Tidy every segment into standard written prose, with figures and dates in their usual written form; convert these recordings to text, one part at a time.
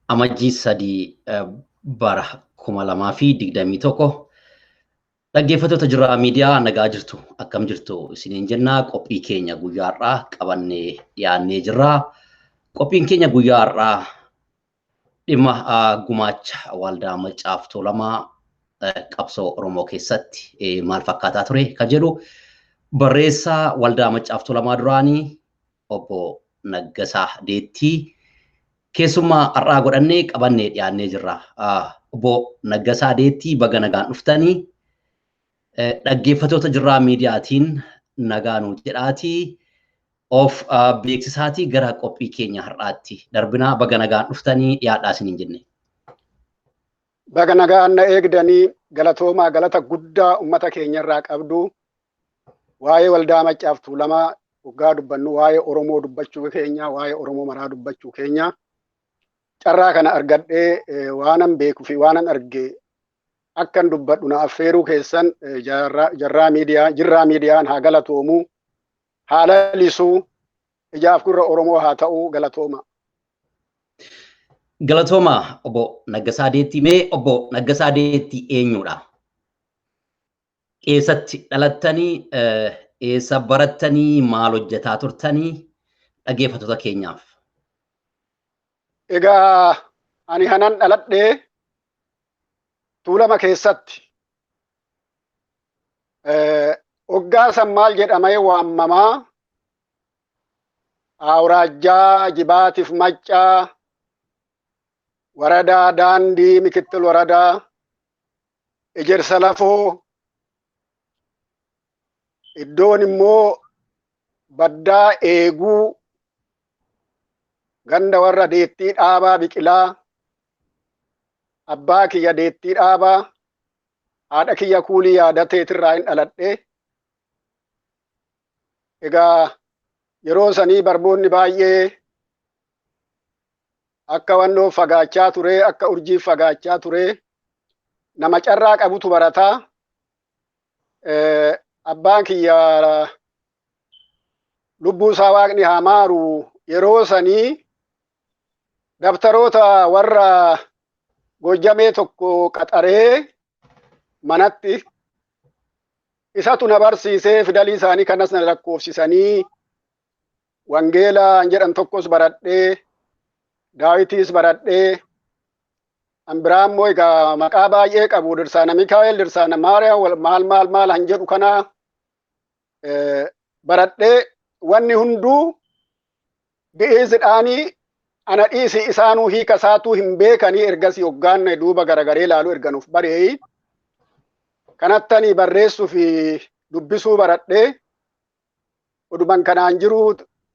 amajjii 3 bara 2021 dhaggeeffattoota Jirraa Miidiyaa nagaa jirtu akkam jirtu isiniin jennaa qophii keenya guyyaa har'aa qabannee dhiyaannee jirra. Qophiin keenya guyyaa har'aa dhimma gumaacha waldaa Maccaaf Tuulamaa qabsoo Oromoo keessatti maal fakkaataa ture kan jedhu barreessaa waldaa Maccaaf Tuulamaa duraanii obbo Naggasaa Deettii keessummaa har'aa godhannee qabannee dhiyaannee jirra. Obbo Naggasaa Deettii baga nagaan dhuftanii dhaggeeffattoota Jirraa Miidiyaatiin nagaa nuu jedhaatii of beeksisaatii gara qophii keenya har'aatti darbinaa baga nagaan dhuftanii dhiyaadhaa isiniin jenne. Baga nagaan na eegdanii galatoomaa galata guddaa ummata keenya irraa qabdu waa'ee waldaa Maccaaf Tuulamaa waggaa dubbannu waa'ee Oromoo dubbachuu keenya waa'ee Oromoo maraa dubbachuu keenya carraa kana argadhee waanan beekuu fi waanan arge akkan dubbadhu na affeeruu keessan Jirraa Miidiyaan haa galatoomu haa lalisuu ijaaf gurra Oromoo haa ta'uu galatooma. Galatooma obbo Naggasaa Deettii. Mee obbo Naggasaa Deettii eenyudha? Eessatti dhalattanii eessa barattanii maal hojjetaa turtanii dhaggeeffattoota keenyaaf? Egaa ani hanan dhaladhee Tuulama keessatti hoggaa san maal jedhamee waamamaa Awuraajjaa Jibaatiif Maccaa waradaa Daandii Mikittil waradaa Ejersa Lafoo iddoon immoo Baddaa Eeguu ganda warra Deettii Dhaabaa Biqilaa abbaa kiyya Deettii Dhaabaa haadha kiyya Kuulii Yaadateetirraa hin dhaladhe. Egaa yeroo sanii barboonni baay'ee akka wannoo fagaachaa ture akka urjiif fagaachaa ture nama carraa qabutu barataa. Abbaan kiyya lubbuu isaa Waaqni haa maaru yeroo sanii dabtaroota warra Gojjamee tokko qaxaree manatti isatu na barsiisee fidalii isaanii kanas na lakkoofsisanii wangeelaa jedhan tokkos baradhee Daawitiis baradhee ambiraan immoo egaa maqaa baay'ee qabu dirsaana Mikaa'el dirsaana Maariyaam maal han jedhu kana baradhee wanni hunduu bi'iisidhaanii ana dhiisi isaanuu hiika isaatuu hin beekanii ergasii hoggaan duuba garagaree laaluu erganuuf baree kanattanii barreessuu fi dubbisuu baradhee oduman kanaan jiru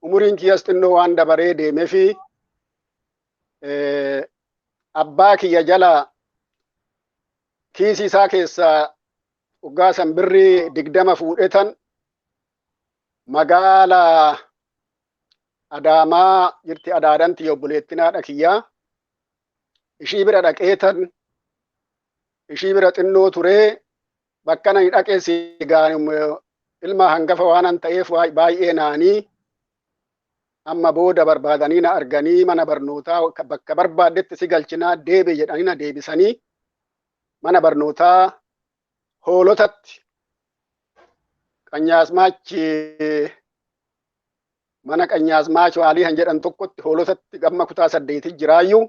umuriin kiyyas xinnoo waan dabaree deemee fi abbaa kiyya jala kiisii isaa keessaa hoggaa san birrii 20 fuudhetan magaalaa Adaamaa jirti Adaadanti obboleettinaadha kiyyaa ishii bira dhaqeetan ishii bira xinnoo turee bakka nani dhaqee siigaan ilma hangafa waanan ta'eef baay'ee naanii amma booda barbaadanii na arganii mana barnootaa bakka barbaaddetti si galchinaa deebe jedhanii na deebisanii mana barnootaa Hoolotatti Qanyaasmaachi mana Qanyaasmaachi waalii han jedhan tokkotti Hoolotatti amma kutaa 8 jiraayyuu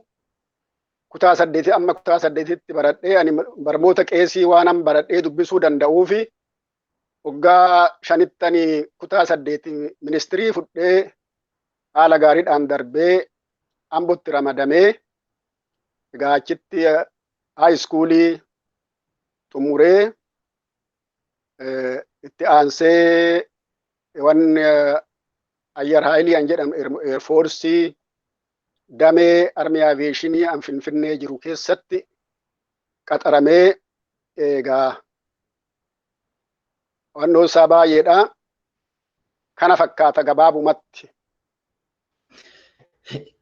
kutaa 8 amma kutaa 8tti baradhee ani barmoota qeesii waanan baradhee dubbisuu danda'uu fi waggaa 5ttanii kutaa 8 ministirii fudhee haala gaariidhaan darbee Ambotti ramadamee egaa achitti haayiskuulii xumuree itti aansee wanni ayyar haayilii an jedhamu eerfoorsii damee armii aaviyeeshinii an Finfinnee jiru keessatti qaxaramee egaa wannoo isaa baay'eedha. Kana fakkaata gabaabumatti.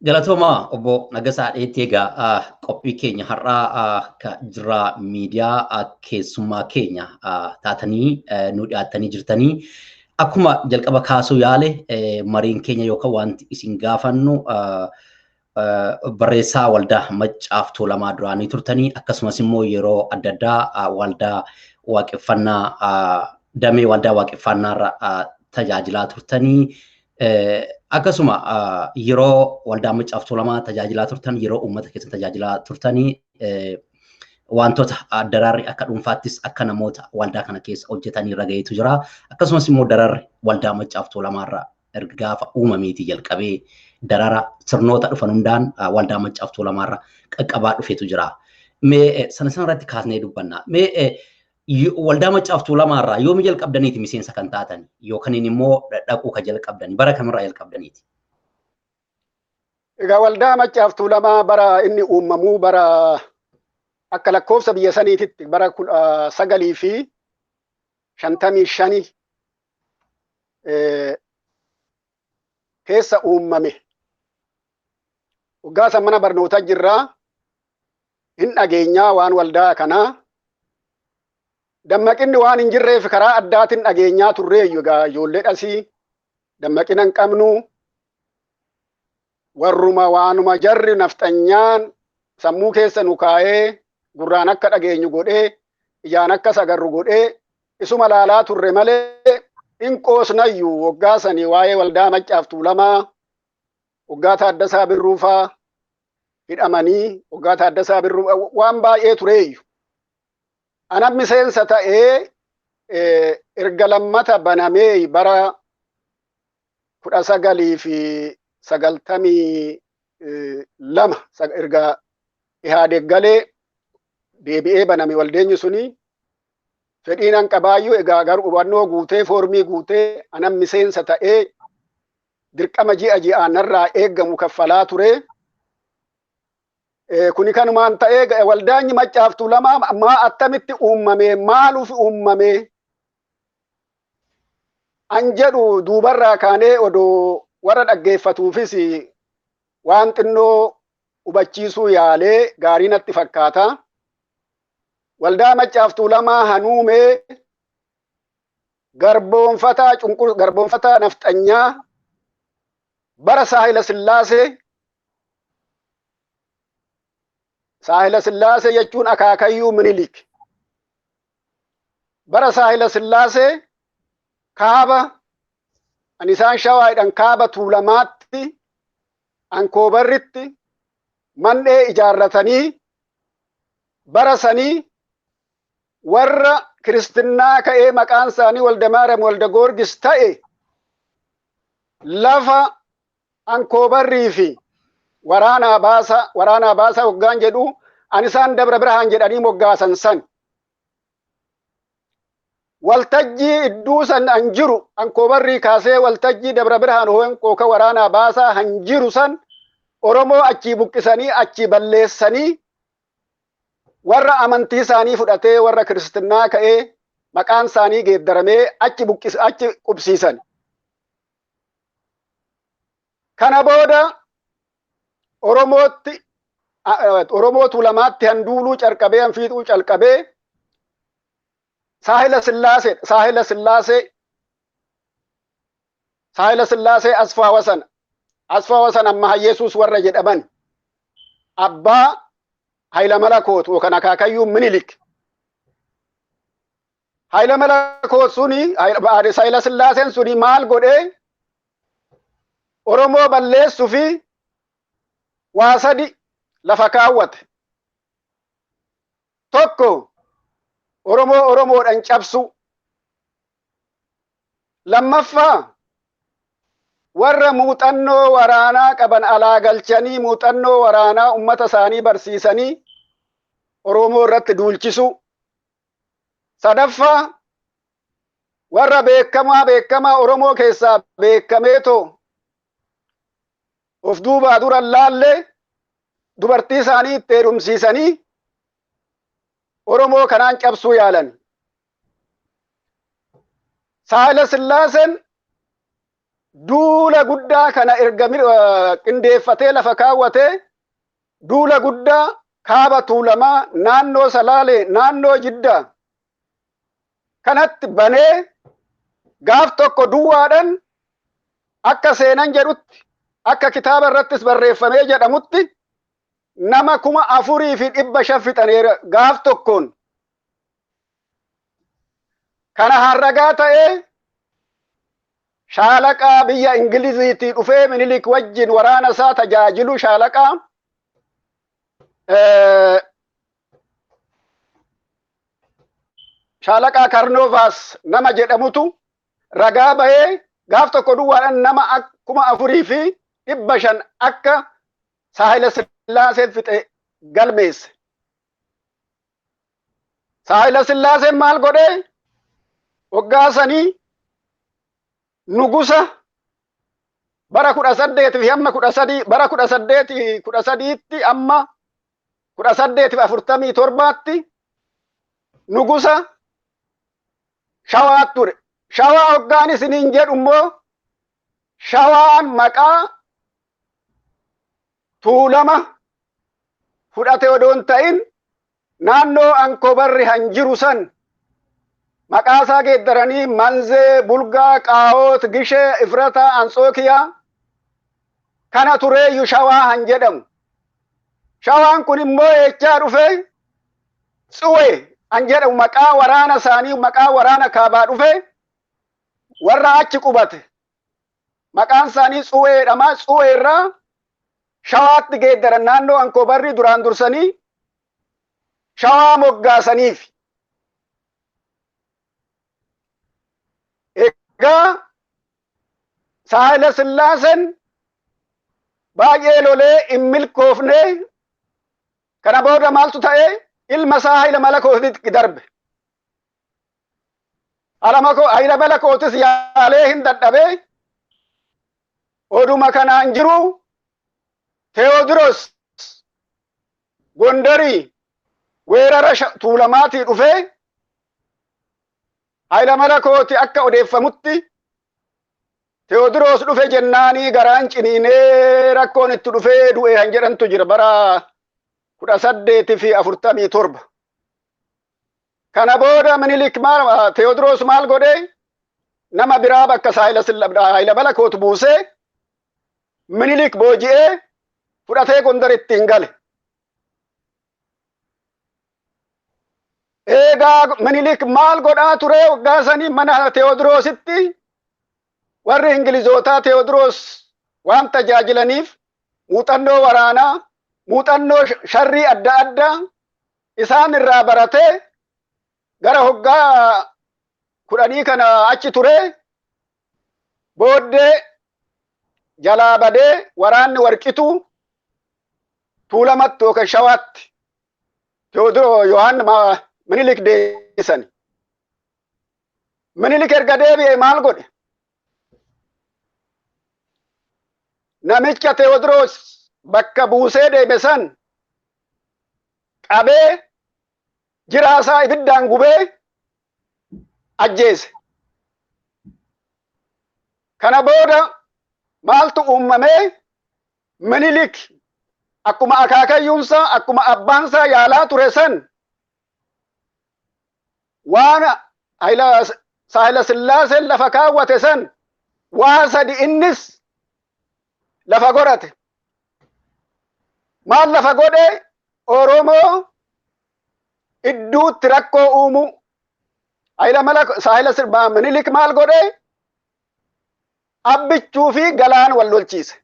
Galatooma obbo Naggasaa Deettii. Egaa qophii keenya har'aa ka Jirraa Miidiyaa keessummaa keenya taatanii nu dhiyaattanii jirtanii akkuma jalqaba kaasuu yaale mariin keenya yookaan wanti isin gaafannu barreessaa waldaa Maccaaf Tuulamaa duraanii turtanii akkasumas immoo yeroo adda addaa waldaa waaqeffannaa damee waldaa waaqeffannaarra tajaajilaa turtanii akkasuma yeroo waldaa Maccaaf Tuulamaa tajaajilaa turtan yeroo uummata keessa tajaajilaa turtanii wantoota dararri akka dhuunfaattis akka namoota waldaa kana keessa hojjetanii ragayeetu jira akkasumas immoo dararri waldaa Maccaaf Tuulamaarra erga gaafa uumameetii jalqabee darara sirnoota dhufan hundaan waldaa Maccaaf Tuulamaarra qaqqabaa dhufeetu jira. Mee sana irratti kaasnee dubbanna. Mee waldaa Maccaaf Tuulamaarraa yoomi jalqabdaniiti miseensa kan taatan yookaan immoo dhaquu ka jalqabdani bara kamirraa jalqabdaniiti? Egaa waldaa Maccaaf Tuulamaa bara inni uumamuu bara akka lakkoofsa biyya saniititti bara 955 keessa uumame. Waggaa san mana barnootaa jirraa hin dhageenyaa waan waldaa kanaa dammaqinni waan hin jirreef karaa addaatiin dhageenyaa turreeyyu egaa ijoollee dhasii dammaqina hin qabnu warruma waanuma jarri nafxanyaan sammuu keessa nu kaa'ee gurraan akka dhageenyu godhee ijaan akka sagarru godhee isuma laalaa turre malee hin qoosnayyuu waggaa sanii waa'ee waldaa Maccaaf Tuulamaa waggaa Taaddasaa Birruufaa hidhamanii waggaa Taaddasaa Birruu waan baay'ee tureeyyu. Anan miseensa ta'ee erga lammata banamee bara 1992 erga Ihaadeg galee deebi'ee baname waldeenyi suni fedhiinan qabaayyuu egaa garuu hubannoo guutee foormii guutee anan miseensa ta'ee dirqama ji'a ji'aanarraa eeggamu kaffalaa ture. Kuni kanumaan ta'ee waldaanyi Maccaaf Tuulamaa maa attamitti uumame maaluuf uumame an jedhu duubarraa kaanee odoo warra dhaggeeffatuufis waan xinnoo hubachiisuu yaalee gaarii natti fakkaata. Waldaa Maccaaf Tuulamaa hanuumee garboonfataa nafxanyaa bara Saahila Sillaasee jechuun akaakayyuu Minilik. Bara Saahila Sillaasee kaaba an isaan shawaayidhan kaaba Tuulamaatti Ankoobarritti mandhee ijaarratanii bara sanii warra kiristinnaa ka'ee maqaan isaanii Walda Maariyaam Walda Goorgis ta'e lafa Ankoobarrii fi waraanaa baasa waggaan jedhu an isaan Dabra Birhaan jedhanii moggaasan san waltajjii idduu san an jiru Ankoobarrii kaasee waltajjii Dabra Birhaan ho'en kooka waraanaa baasaa han jiru san Oromoo achii buqqisanii achii balleessanii warra amantii isaanii fudhatee warra kiristinnaa ka'ee maqaan isaanii geeddaramee achi qubsiisan. Kana booda Oromoo Tuulamaatti handuuluu calqabee hanfiixuu calqabee Saahila Sillaasee Asfaawasan amma Hayyesuus warra jedhaman abbaa Hayila Malakoot yookaan akaakayyuu Minilik. Hayila Malakoot suni Saahila Sillaaseen suni maal godhee Oromoo balleessuu fi waa sadi lafa kaawwate. Tokko Oromoodhaan cabsu. Lammaffaa warra muuxannoo waraanaa qaban alaa galchanii muuxannoo waraanaa ummata isaanii barsiisanii Oromoo irratti duulchisu. Sadaffaa warra beekamaa Oromoo keessaa beekameetoo of duubaa dura laalle dubartii isaanii itti heerumsiisanii Oromoo kanaan cabsuu yaalan. Saahila Sillaaseen duula guddaa kana erga qindeeffatee lafa kaawwatee duula guddaa kaaba Tuulamaa naannoo Salaalee naannoo Jiddaa kanatti banee gaaf tokko duwwaadhaan akka seenan jedhutti akka kitaaba irrattis barreeffamee jedhamutti nama 4,500 fixaneera gaaf tokkoon. Kana harragaa ta'ee shaalaqaa biyya Ingiliziitii dhufee Minilik wajjin waraana isaa tajaajilu shaalaqaa Karnovaas nama jedhamutu ragaa bahee gaaf tokko duwwaadhaan nama 4,500 akka Haayile Sillaaseen fixe galmeesse. Haayile Sillaaseen maal godhee waggaasanii nugusa bara 18 fi amma 13 bara 18 amma 1847tti nugusa Shawaa ture. Shawaa hoggaan isiniin jedhu immoo Shawaan maqaa Tuulama fudhate odoo hin ta'in naannoo Ankobarri hanjiru san maqaa isaa geeddaranii Manzee, Bulgaa, Qaawot, Gishee, Ifrata, Ansookiyaa kana tureeyyu Shawaa han jedhamu. Shawaan kun immoo eechaa dhufee Tsuwee han jedhamu maqaa waraana isaanii maqaa waraana kaabaa dhufee warra achi qubate. Maqaan isaanii Tsuweedhama. Tsuwee irraa Shawaatti geeddaran naannoo Ankobarri duraan dursanii Shawaa moggaasaniif. Egaa Haayile Sillaaseen baay'ee lolee hin milkoofne. Kana booda maaltu ta'e ilma isaa Haayile Malakootitti darbe. Haayile Malakootis yaalee hin dadhabee oduma kanaan jiru Teewodiroos Gondarii weerara Tuulamaatii dhufee Haayile Malakooti akka odeeffamutti Teewodiroos dhufe jennaanii garaan ciniinee rakkoon itti dhufee du'e han jedhantu jira bara 1847. Kana booda Minilik Teewodiroos maal godhe nama biraa bakka Haayile Malakoot buusee Minilik booji'ee fudhatee Gondaritti hin gale. Egaa Minilik maal godhaa ture waggaasanii mana Teewodiroositti warri Ingilizootaa Teewodiroos waan tajaajilaniif muuxannoo waraanaa, muuxannoo sharrii adda addaa isaan irraa baratee gara hoggaa 10 kana achi ture. Booddee jalaa badee waraanni Warqituu Tuulamatti yookaan Shawaatti Yohaan Minilik deessani. Minilik erga deebi'ee maal godhe? Namicha Teewodiroos bakka buusee deeme san qabee jiraasaa ibiddaan gubee ajjeese. Kana booda maaltu uumamee Minilik akkuma akaakayyuunsaa akkuma abbaansaa yaalaa ture san waan Haayile Sillaaseen lafa kaawwate san waa sadi innis lafa godhate. Maal lafa godhe? Oromoo idduutti rakkoo uumu. Minilik maal godhe? Abbichuu fi galaan wal lolchiise.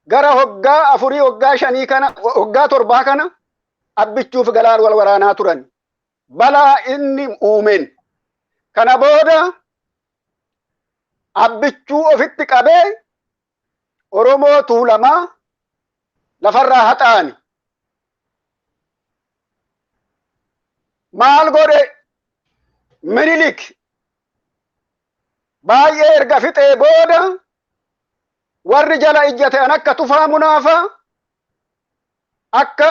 Gara hoggaa 4 hoggaa 5 kana hoggaa 7 kana abbichuu fi galaan wal waraanaa turan. Balaa inni uumeen. Kana booda abbichuu ofitti qabee Oromoo Tuulamaa lafarraa haxaani. Maal godhe Minilik baay'ee erga fixee booda warri jala ijjate an akka Tufaa Munaafaa akka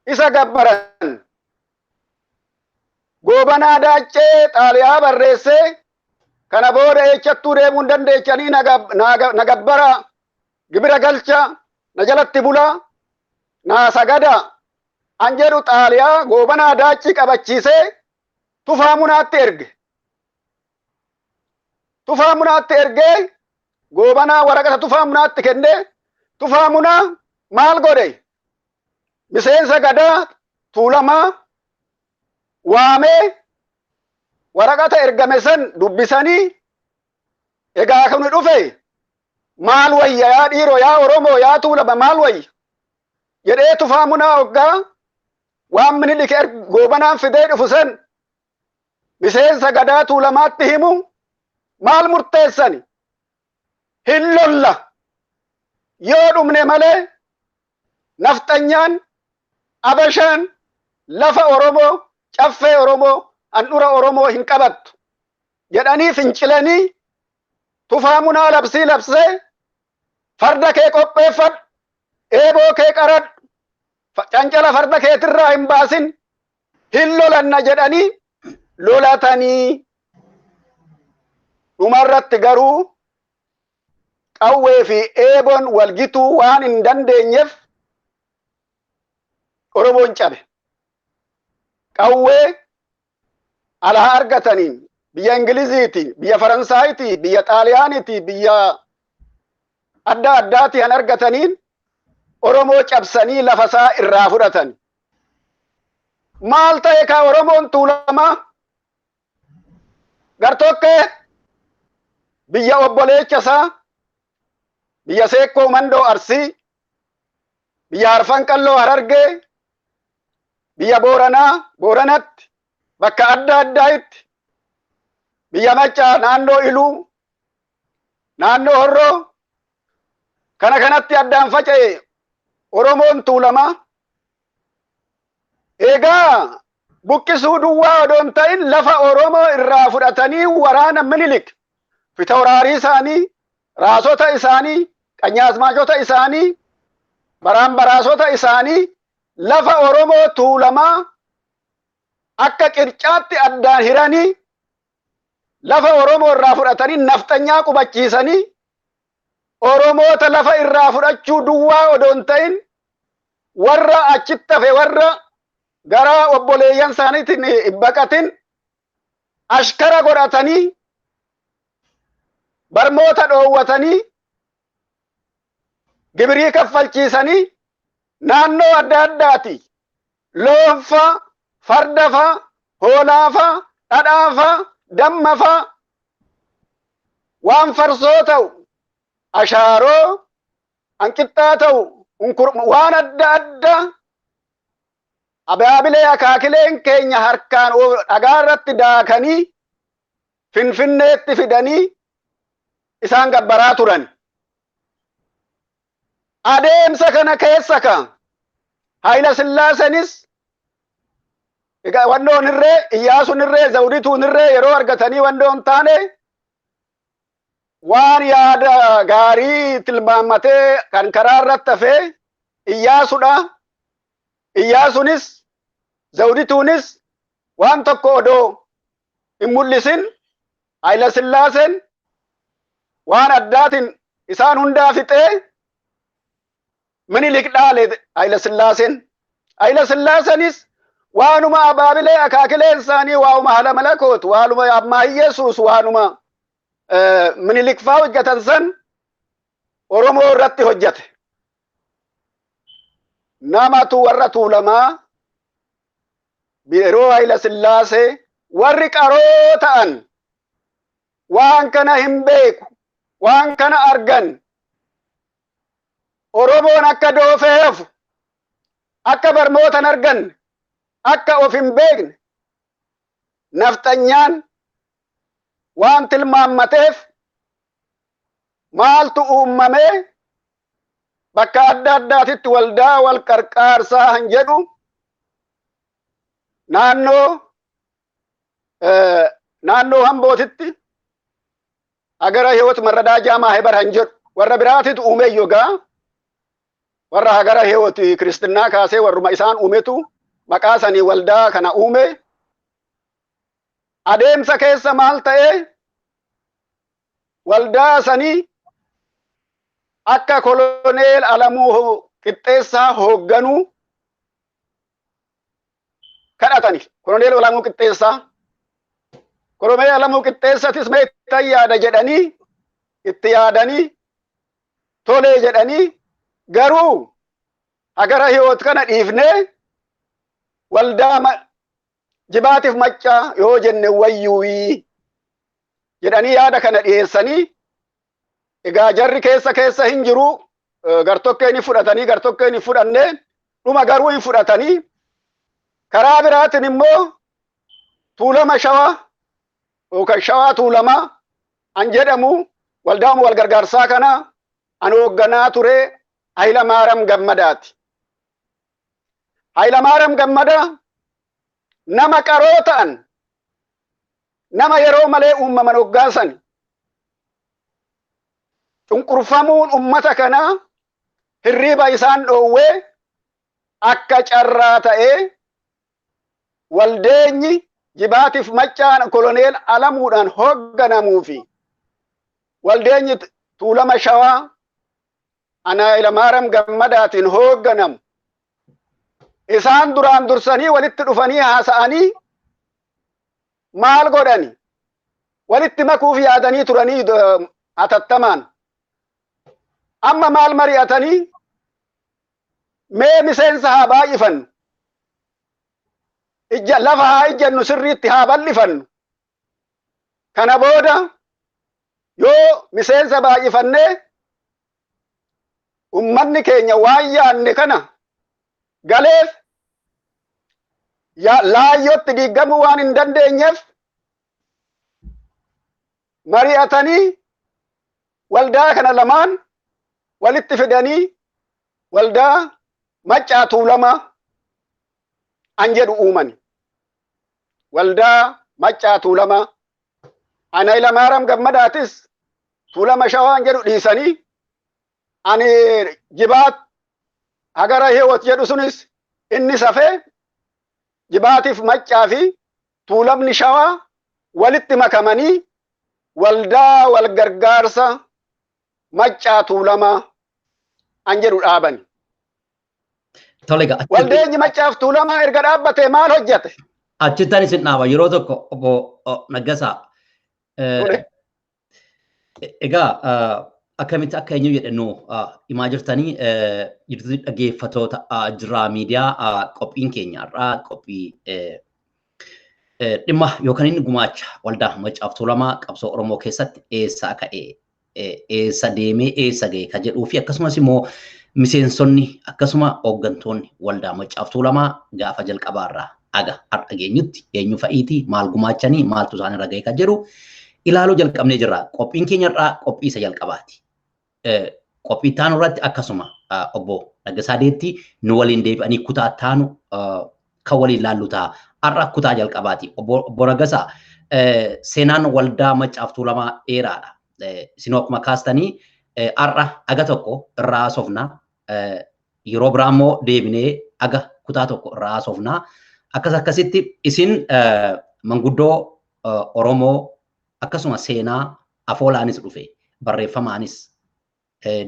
isa gabbaran. Goobanaa Daaccee xaaliyaa barreessee kana booda eechattuu deemuu hin dandeechanii na gabbara gibira galcha na jalatti bulaa na sagada an jedhu xaaliyaa Goobanaa Daaccii qabachiisee Tufaa Munaatti erge. tufaamunaatti ergee goobanaa waraqata tufaamunaatti kennee tufaamunaa maal godhe miseensa gadaa Tuulamaa waamee waraqata ergame san dubbisanii egaa kuni dhufe maal wayya yaa dhiiroo yaa Oromoo yaa Tuulama maal wayya jedhee tufaamunaa hoggaa waan Minilik goobanaan fidee dhufu san miseensa gadaa Tuulamaatti himu maal murteessani hin lolla yoo dhumne malee nafxanyaan abashaan lafa Oromoo caffee Oromoo handhura Oromoo hin qabattu jedhanii fincilanii tufaamunaa labsii labsee farda kee qopheeffadhu eeboo kee qaradhu cancala farda keetirraa hin baasin hin lolanna jedhanii lolatanii dhumarratti garuu qawwee fi eeboon walgituu waan hin dandeenyeef Oromoon cabe. Qawwee alaa argataniin biyya Ingiliziiti, biyya Faransaayiti, biyya Xaaliyaaniti, biyya adda addaati han argataniin Oromoo cabsanii lafasaa irraa fudhatan. Maal ta'e ka Oromoon Tuulamaa gartokkee biyya obboleechasaa biyya Seekkoo Mandoo Arsii, biyya Arfan Qalloo Harargee, biyya Booranatti bakka adda addaa'itti, biyya Maccaa naannoo Iluu, naannoo Horroo kana kanatti addaan faca'e Oromoon Tuulamaa egaa buqqisuu duwwaa odoon ta'in lafa Oromoo irraa fudhatanii waraana Minilik fitawraarii isaanii, raasota isaanii, qanyaasmaachota isaanii, baraasota isaanii lafa Oromoo Tuulamaa akka qircaatti addaan hiranii lafa Oromoo irraa fudhatanii nafxanyaa qubachiisanii Oromoota lafa irraa fudhachuu duwwaa odoon ta'in warra achitti hafe warra gara obboleeyyan isaaniitiin hin baqatin ashkara godhatanii barmoota dhoowwatanii gibirii kaffalchiisanii naannoo adda addaati loonfa fardafa hoolaafa dhadhaafa dammafa waan farsoo ta'u ashaaroo hanqixxaa ta'u waan adda adda abaabilee akaakileen keenya harkaan dhagaa irratti daakanii Finfinneetti fidanii isaan gabbaraa turan. Adeemsa kana keessa ka Hayila Sillaasenis egaa wandoon irree Iyyaasuun irree Zawdituun irree yeroo argatanii wandoon taane waan yaada gaarii tilmaammatee kan karaa irratti hafee Iyyaasuudha. Iyyaasuunis Zawdituunis waan tokko odoo hin mul'isin Hayila Sillaaseen waan addaatiin isaan hundaa fixee Minilik dhaale Hayila Sillaaseen. Hayila Sillaaseenis waanuma abaabilee akaakileen isaanii waanuma haala malakoot waanuma ammaa Yesuus waanuma Minilik faa hojjetan san Oromoo irratti hojjete. Namatu warra Tuulamaa yeroo Hayila Sillaasee warri qaroo ta'an waan kana hin beeku waan kana argan Oromoon akka doofee hafu akka barmootan argan akka of hin beekne nafxanyaan waan tilmaammateef maaltu uumamee bakka adda addaatitti waldaa wal qarqaarsaa han jedhu naannoo Hambootitti Hagara Hiwoot Marradaaja Maahebar han jedhu warra biraatitu uume yogaa warra Hagara Hiwoot Kristinaa kaasee warruma isaan uumetu maqaa sanii waldaa kana uume. Adeemsa keessa maal ta'e waldaa sanii akka koloneel Alamuu Qixxeessaa hoogganuu kadhatani. Koloneel Alamuu Qixxeessaa Oromiyaa lamuu qixxeessatis mee itti yaada jedhanii itti yaadanii tolee jedhanii garuu hagara hiyoot kana dhiifnee waldaa jibaatiif maccaa yoo jenne wayyuuwii jedhanii yaada kana dhiyeessanii egaa jarri keessa hin jiru gartokkeen hin fudhatanii gartokkeen hin fudhanne dhuma garuu hin fudhatanii karaa biraatiin immoo Tuulama Shawaa yookaan Shawaa Tuulamaa an jedhamu waldaama wal gargaarsaa kana an hoogganaa ture Hayilamaariyaam Gammadaati. Hayilamaariyaam Gammadaa nama qaroo ta'an nama yeroo malee uumaman hoggaasan cunqurfamuun ummata kana hirriba isaan dhoowwee akka carraa ta'ee waldeenyi jibaatiif maccaan koloneel Alamuudhaan hoogganamuu fi waldeenyi Tuulama Shawaa ana Hayilamaariyaam Gammadaatiin hoogganamu isaan duraan dursanii walitti dhufanii haasa'anii maal godhani walitti makuuf yaadanii turanii atattamaan amma maal mari'atanii mee miseensa haa baay'ifannu ija lafa haa ijjannu sirriitti haa bal'ifannu kana booda yoo miseensa baay'ifannee ummanni keenya waan yaanne kana galeef laayyootti diigamuu waan hin dandeenyeef mari'atanii waldaa kana lamaan walitti fidanii waldaa Maccaa Tuulamaa an jedhu uumani. Waldaa Maccaa Tuulamaa ana Hayilamaariyaam Gammadaatis Tuulama Shawaa an jedhu dhiisanii ani jibaat hagara hiyoot jedhu sunis inni safee jibaatiif maccaa fi Tuulamni Shawaa walitti makamanii waldaa wal gargaarsa Maccaa Tuulamaa an jedhu dhaabani. Waldeenyi Maccaaf Tuulamaa erga dhaabbatee maal hojjete? Achittan isin dhaaba yeroo tokko obbo Naggasaa. Egaa akkamitti akka eenyu jedhannu himaa jirtanii dhaggeeffattoota Jirraa Miidiyaa qophiin keenyarraa qophii dhimma yookaan inni gumaacha waldaa Maccaaf Tuulamaa qabsoo Oromoo keessatti eessaa ka'ee eessa deemee eessa ga'e ka jedhuu fi akkasumas immoo miseensonni akkasuma hooggantoonni waldaa Maccaaf Tuulamaa gaafa jalqabaarraa aga har'a geenyutti eenyu fa'iitii maal gumaachanii maaltu isaan irra ga'e ka jedhu ilaaluu jalqabnee jirra. Qophiin keenyarraa qophii isa jalqabaati. Qophii taanu irratti akkasuma obbo Naggasaa Deetti nu waliin deebi'anii kutaa taanu kan waliin laallu ta'a. Har'a kutaa jalqabaati. Obbo Naggasaa seenaan waldaa Maccaaf Tuulamaa dheeraadha. Isin akkuma kaastanii har'a aga tokko irraa haasofna. Yeroo biraa immoo deebinee aga kutaa tokko irraa haasofna. Akkasitti isin manguddoo Oromoo akkasuma seenaa afoolaanis dhufe barreeffamaanis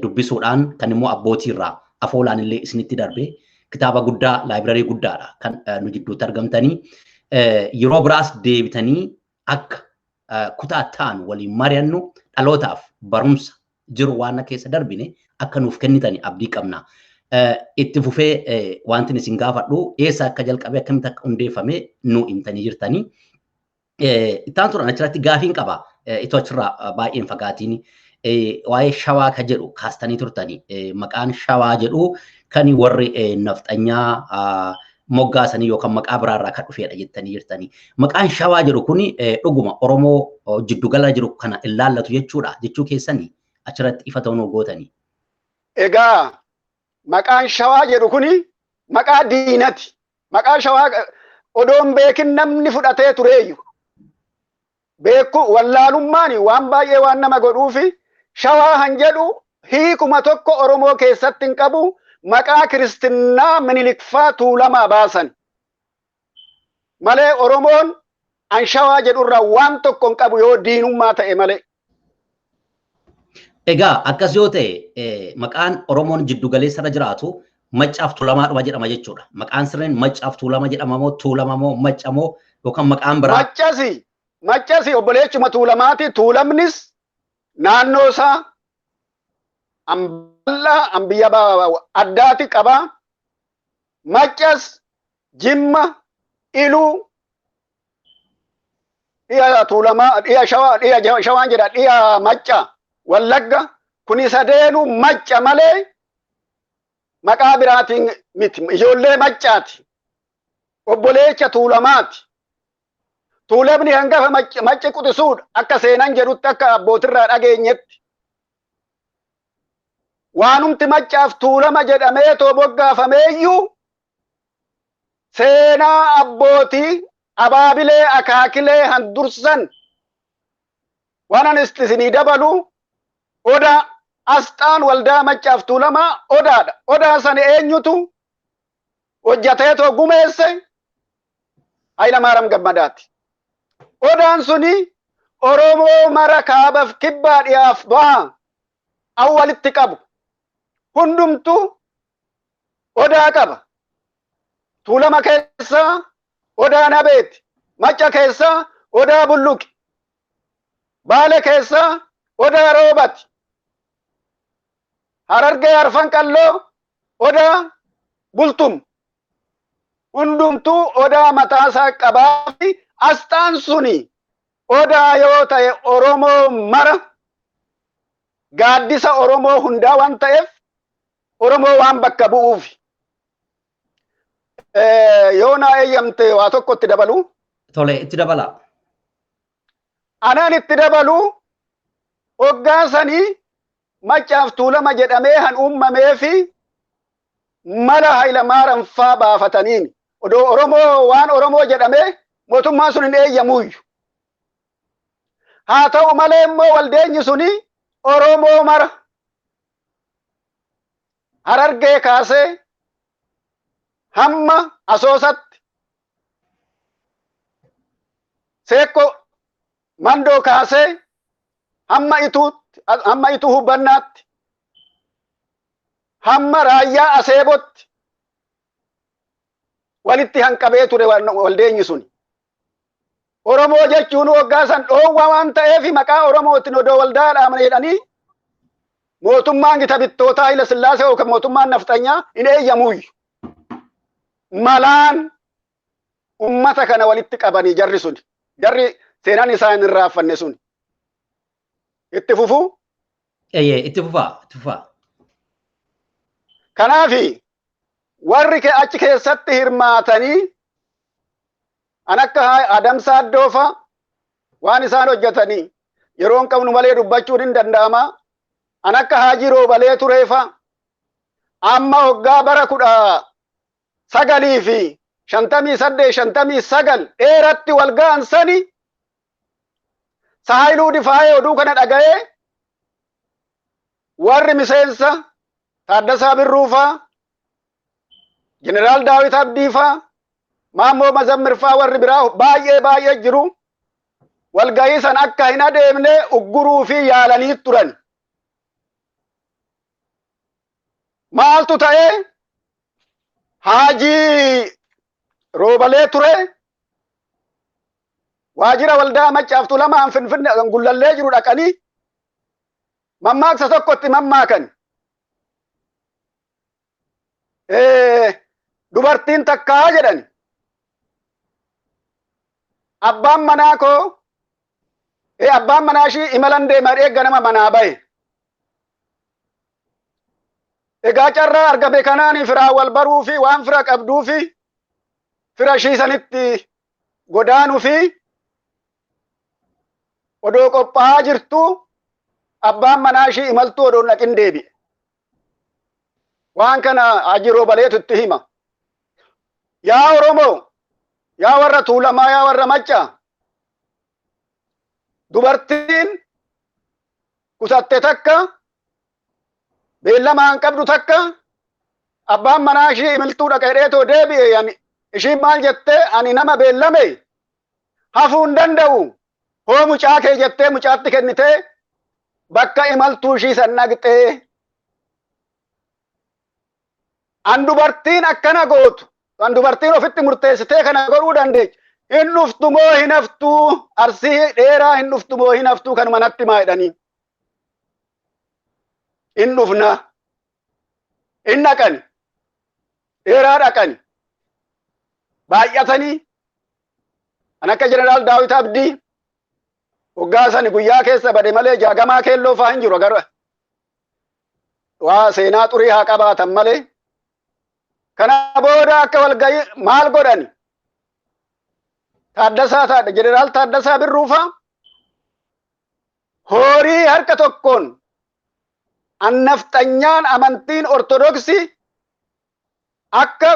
dubbisuudhaan kan immoo abbootii irraa afoolaan illee isinitti darbe kitaaba guddaa laayibirarii guddaadha kan nu jidduutti argamtanii yeroo biraas deebitanii akka kutaa taanu waliin mari'annu dhalootaaf barumsa jiru waan keessa darbine akka nuuf kennitanii abdii qabna. Itti fufee wanti isin gaafadhu eessa akka jalqabee akkamitti akka hundeeffame nu himtanii jirtanii. Ittaan turan achirratti gaafiin qaba. Itoo achirraa baay'een fagaatiin waa'ee Shawaa ka jedhu kaastanii turtanii. Maqaan Shawaa jedhu kan warri nafxanyaa moggaasanii yookaan maqaa biraarraa kan dhufeedha jettanii jirtanii. Maqaan Shawaa jedhu kun dhuguma Oromoo jiddugala jiru kana ilaallatu jechuudha jechuu keessanii achirratti ifa ta'uu gootanii. Egaa maqaan Shawaa jedhu kun maqaa diinati. Maqaa Shawaa odoon beekin namni fudhatee tureeyyu. Beeku wallaalummaan waan baay'ee waan nama godhuufi Shawaa han jedhu hiikuma tokko Oromoo keessatti hin qabu maqaa kiristinnaa Minilikfaa Tuulamaa baasan. Malee Oromoon an Shawaa jedhurraa waan tokko hin qabu yoo diinummaa ta'e malee. Egaa akkas yoo ta'e maqaan Oromoon jiddu galeessa irra jiraatu Maccaaf Tuulamaadhuma jedhama jechuudha. Maqaan sirriin Maccaaf Tuulamaa jedhama moo Tuulama moo Macca moo yookaan maqaan biraa? Maccasi. Maccasi obboleechuma Tuulamaati. Tuulamnis naannoo isaa biyya addaati qaba. Maccas Jimma, Iluu, dhiya Tuulamaa, dhiya Shawaan jedha, dhiya Macca, Wallagga. Kuni sadeenu Macca malee maqaa biraatiin miti. Ijoollee Maccaati. Obboleecha Tuulamaati. Tuulamni hangafa Macca quxisuudha. Akka seenan jedhutti akka abbootirraa dhageenyetti. Waanumti Maccaaf Tuulama jedhamee toboggaafameeyyuu seenaa abbootii abaabilee akaakilee handursan waan anis isinii dabalu odaa asxaan waldaa Maccaaf Tuulamaa odaadha. Odaa sana eenyutu hojjateetoo gumeesse? Hayilamaariyaam Gammadaati. Odaan suni Oromoo mara kaabaaf kibbaa dhiyaaf baha awwalitti qabu. Hundumtu odaa qaba. Tuulama keessa odaa Nabeeti. Macca keessa odaa Bulluqi. Baale keessa odaa Roobati. Harargee Arfan Qalloo odaa Bultum. Hundumtuu odaa mataasaa qabaa fi asxaan suni odaa yoo ta'e Oromoo mara gaaddisa Oromoo hundaa waan ta'eef Oromoo waan bakka bu'uuf. Yoo naa eeyyamte waa tokko itti dabalu. Tole, itti dabala. Anaan itti dabalu hoggaa sanii Maccaaf Tuulama jedhamee han uumamee fi mala Hayilamaariyaam faa baafataniin odoo Oromoo waan Oromoo jedhamee mootummaan sun hin eeyyamuuyyu. Haa ta'u malee immoo waldeenyi suni Oromoo mara Harargee kaasee hamma Asoosatti, Seekko Mandoo kaasee hamma Ituu Hubbannaatti, hamma Raayyaa Aseebotti walitti hanqabee ture waldeenyi suni. Oromoo jechuun waggaa san dhoowwa waan ta'eef maqaa Oromootiin odoo waldaa dhaamanii jedhanii mootummaan gita bittootaa Haayile Sillaasee yookaan mootummaan nafxanyaa hin eeyyamuuyyu. Malaan ummata kana walitti qabanii jarri suni. Jarri seenaan isaa hin raaffanne suni. Itti fufuu? Itti fufaa. Kanaafi warri achi keessatti hirmaatanii an akka Adamsaa Addoofa waan isaan hojjetanii yeroon qabnu malee dubbachuun hin danda'ama. An akka Haajii Roobalee tureefa amma hoggaa bara 1958 dheeratti wal ga'an sani Saayiluu Difaayee oduu kana dhaga'ee warri miseensa Taaddasaa Birruufaa, Jeneraal Daawit Abdiifaa, Maammoo Mazammirfaa warri biraa baay'ee jiru. Walga'ii san akka hin adeemne ugguruu fi yaalanii turan. Maaltu ta'ee? Haajii Roobalee ture. Waajjira waldaa Maccaaf Tuulamaa Finfinnee Gullallee jiru dhaqanii mammaaksa tokkotti mammaakan. Dubartiin takkaa jedhan. Abbaan manaa koo abbaan manaa ishii imalan deemaa eegga nama manaa bahe. Egaa carraa argame kanaan firaa wal baruu fi waan fira qabduu fi fira ishii sanitti godaanuu fi odoo qophaa'aa jirtu abbaan manaa ishii imaltuu odoo naqin deebi'e. Waan kana Haajii Roobaleetu itti hima. Yaa Oromoo, yaa warra Tuulamaa, yaa warra Maccaa, dubartiin kusatte takka beellamaan qabdu takka abbaan manaa ishii imiltuu dhaqeedheetoo deebi'e. Ishiin maal jette? Ani nama beellame hafuu hin danda'u. Hoo mucaa kee jettee mucaatti kennitee bakka imaltuu ishii san naqxee. An dubartiin akkana gootu, an dubartiin ofitti murteessitee kana godhuu dandeechi. hin dhuftu moo hin haftu arsii dheeraa hin dhuftu moo hin haftu kanuma natti maa jedhanii hin dhufna hin dhaqani dheeraa dhaqani baay'atanii an akka jeneraal Daawit Abdii waggaa sani guyyaa keessa bade malee jaagamaa keelloo faa hin jiru agarra waa seenaa xurii haa qabaatan malee kana booda akka walgayii maal godhani Taaddasaa jeneraal Taaddasaa Birruufaa horii harka tokkoon annafxanyaan amantiin ortodoksii akka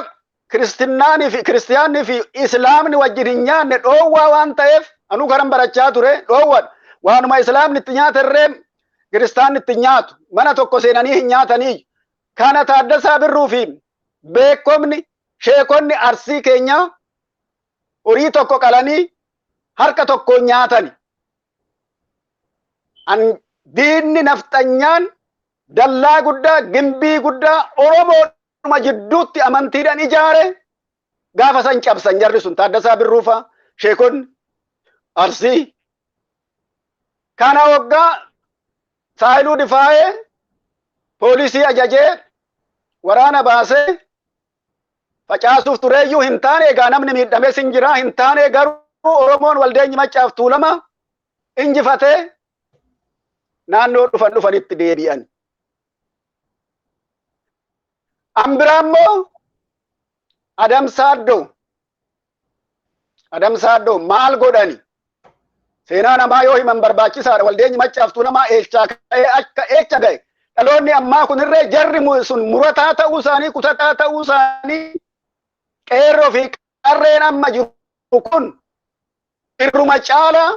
kiristiyaanii fi islaamni wajjin hin nyaanne dhoowwaa waan ta'eef anuu kanan barachaa ture dhoowwan waanuma islaamni itti nyaatarree kiristaanni itti nyaatu mana tokko seenanii hin nyaatanii kana Taaddasaa Birruu fi beekomni sheekonni arsii keenyaa horii tokko qalanii harka tokko nyaatani an diinni nafxanyaan dallaa guddaa gimbii guddaa oromoodhuma jidduutti amantiidhaan ijaare gaafa san cabsan jarri sun Taaddasaa Birruufa sheekonni arsii kana waggaa Saayiluu Difaayee poolisii ajajee waraana baasee facaasuuf tureeyyuu hin taane egaa namni miidhamee sin jira hin taane garuu oromoon waldeenyi Maccaaf Tuulamaa injifatee naannoo dhufanitti deebi'an. Ambiraammoo Adamsaaddoo maal godhani seenaa namaa yoo himan barbaachisaadha waldeenyi Maccaaf Tuulamaa eelchaa ka'ee akka eecha ga'e dhaloonni ammaa kunirree jarri sun murataa ta'uu isaanii kutataa ta'uu isaanii qeerroo fi qarreen amma jiru kun irruma caalaa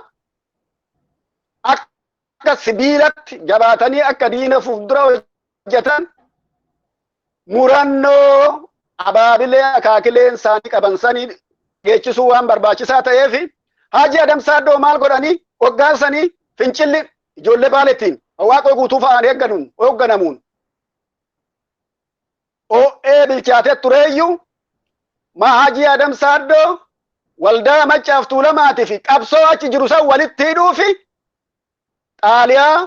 akka sibiilatti jabaatanii akka diina fuuldura hojjetan murannoo abaabilee akaakileen isaanii qabansanii geechisuu waan barbaachisaa ta'eef Haaji Adamsaaddoo maal godhanii hoggaasanii fincilli ijoollee Baalettiin Waaqoo guutuu fa'aan hoogganamuun o'ee bilchaatee tureeyyuu Haaji Adamsaaddoo waldaa Maccaaf Tuulamaatii fi qabsoo achi jiru san walitti hidhuu fi xaaliyaa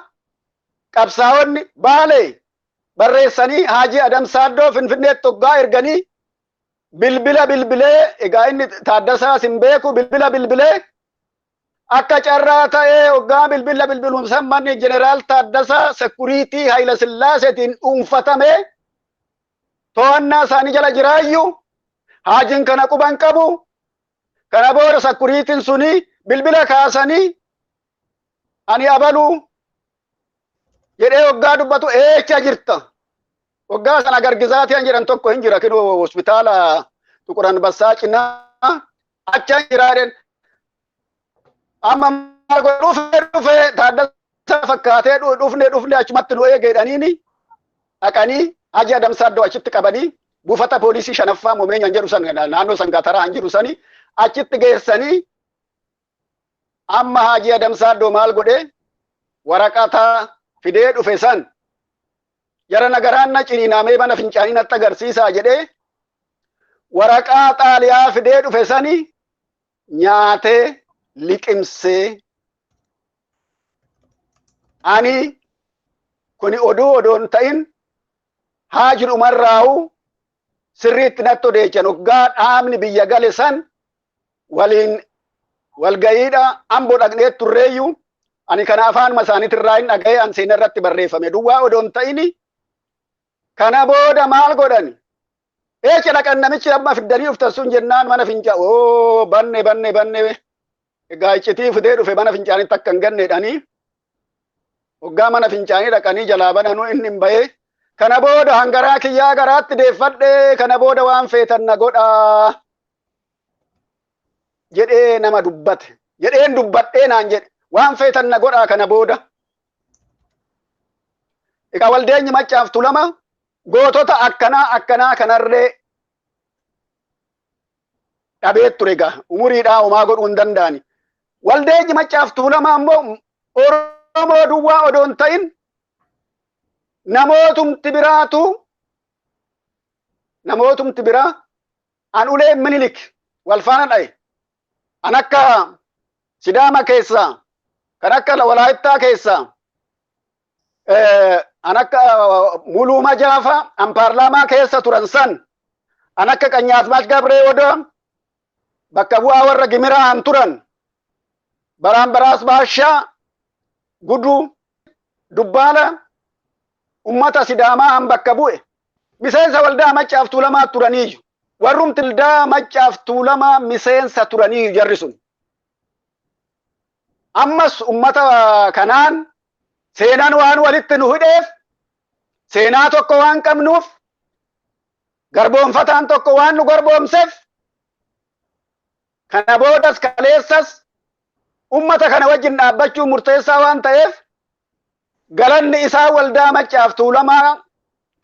qabsaa'onni Baalee barreessanii Haaji Adamsaaddoo Finfinneetti hoggaa erganii bilbilee egaa inni Taaddasaa sin beeku bilbilee akka carraa ta'ee hoggaa bilbilum sammanni jeneraal Taaddasaa sekuriitii Hayila Sillaaseetiin dhuunfatamee to'annaa isaanii jala jiraayyuu Haajiin kana quban qabu kana booda sekuriitiin suni bilbila kaasanii ani abaluu jedhee hoggaa dubbatu eecha jirta hoggaa sana gargizaatiin jedhan tokko hin jira kinoo hospitaala Tuqur Anbassaa cinaa acha hin jiraadhen amma maal dhufe Taaddasaa fakkaatee dhufne achumatti nu eegeedhaniini dhaqanii Haaji Adamsaaddoo achitti qabanii buufata poolisii shanaffaa Momeenyaan jedhu san naannoo Sangaataraa hin jiru sani achitti geessanii amma Haaji Adamsaaddoo maal godhe waraqaa fidee dhufe san jara nagaraan na ciniinamee mana fincaanii natti agarsiisaa jedhee waraqaa xaaliyaa fidee dhufe sani nyaatee liqimsee ani kuni odoon ta'in Haaji dhumarraa'u sirriitti natti odeechan hoggaa dhaabni biyya gale san waliin walgayiidha Amboo dhaqnee turreeyyuu ani kana afaanuma isaaniitirraa hin dhaga'e an seenaa irratti barreeffame duwwaa odoon ta'ini kana booda maal godhani eecha dhaqan namichi amma fiddanii dhuftan sun jennaan mana finca banne egaa iccitii fidee dhufe mana fincaanitti akka hin ganneedhanii hoggaa mana fincaanii dhaqanii jalaa bananuu inni hin bahee kana booda hangaraa kiyyaa garaatti deeffadhe kana booda waan feetan na godhaa jedhee nama dubbate jedheen dubbadhee naan jedhe waan feetan na godhaa kana booda egaa waldeenyi Maccaaf Tuulamaa gootota akkanaa kanarree dhabee ture egaa umuriidhaa homaa godhuu hin danda'ani waldeenyi Maccaaf Tuulamaa immoo Oromoo duwwaa odoon ta'in namootumti biraa an ulee Minilik wal faana dha'e An akka Sidaama keessa, kan akka Walaayittaa keessa, an akka Muluu Majaafa an paarlaamaa keessa turan san, an akka Qanyaasmaach Gabree Odaa bakka bu'aa warra Gimiraan turan, Baraan Baraas Baashaa, Guduu, Dubbaala, ummata Sidaamaa an bakka bu'e. Miseensa waldaa Maccaaf Tuulamaa turaniiyyu. Warrumti waldaa Maccaaf Tuulamaa miseensa turaniiyyu jarri sun. Ammas ummata kanaan seenaan waan walitti nu hidheef, seenaa tokko waan qabnuuf, garboonfataan tokko waan nu garboomseef, kana boodas kaleessas ummata kana wajjin dhaabbachuu murteessaa waan ta'eef, galanni isaa waldaa Maccaaf Tuulamaa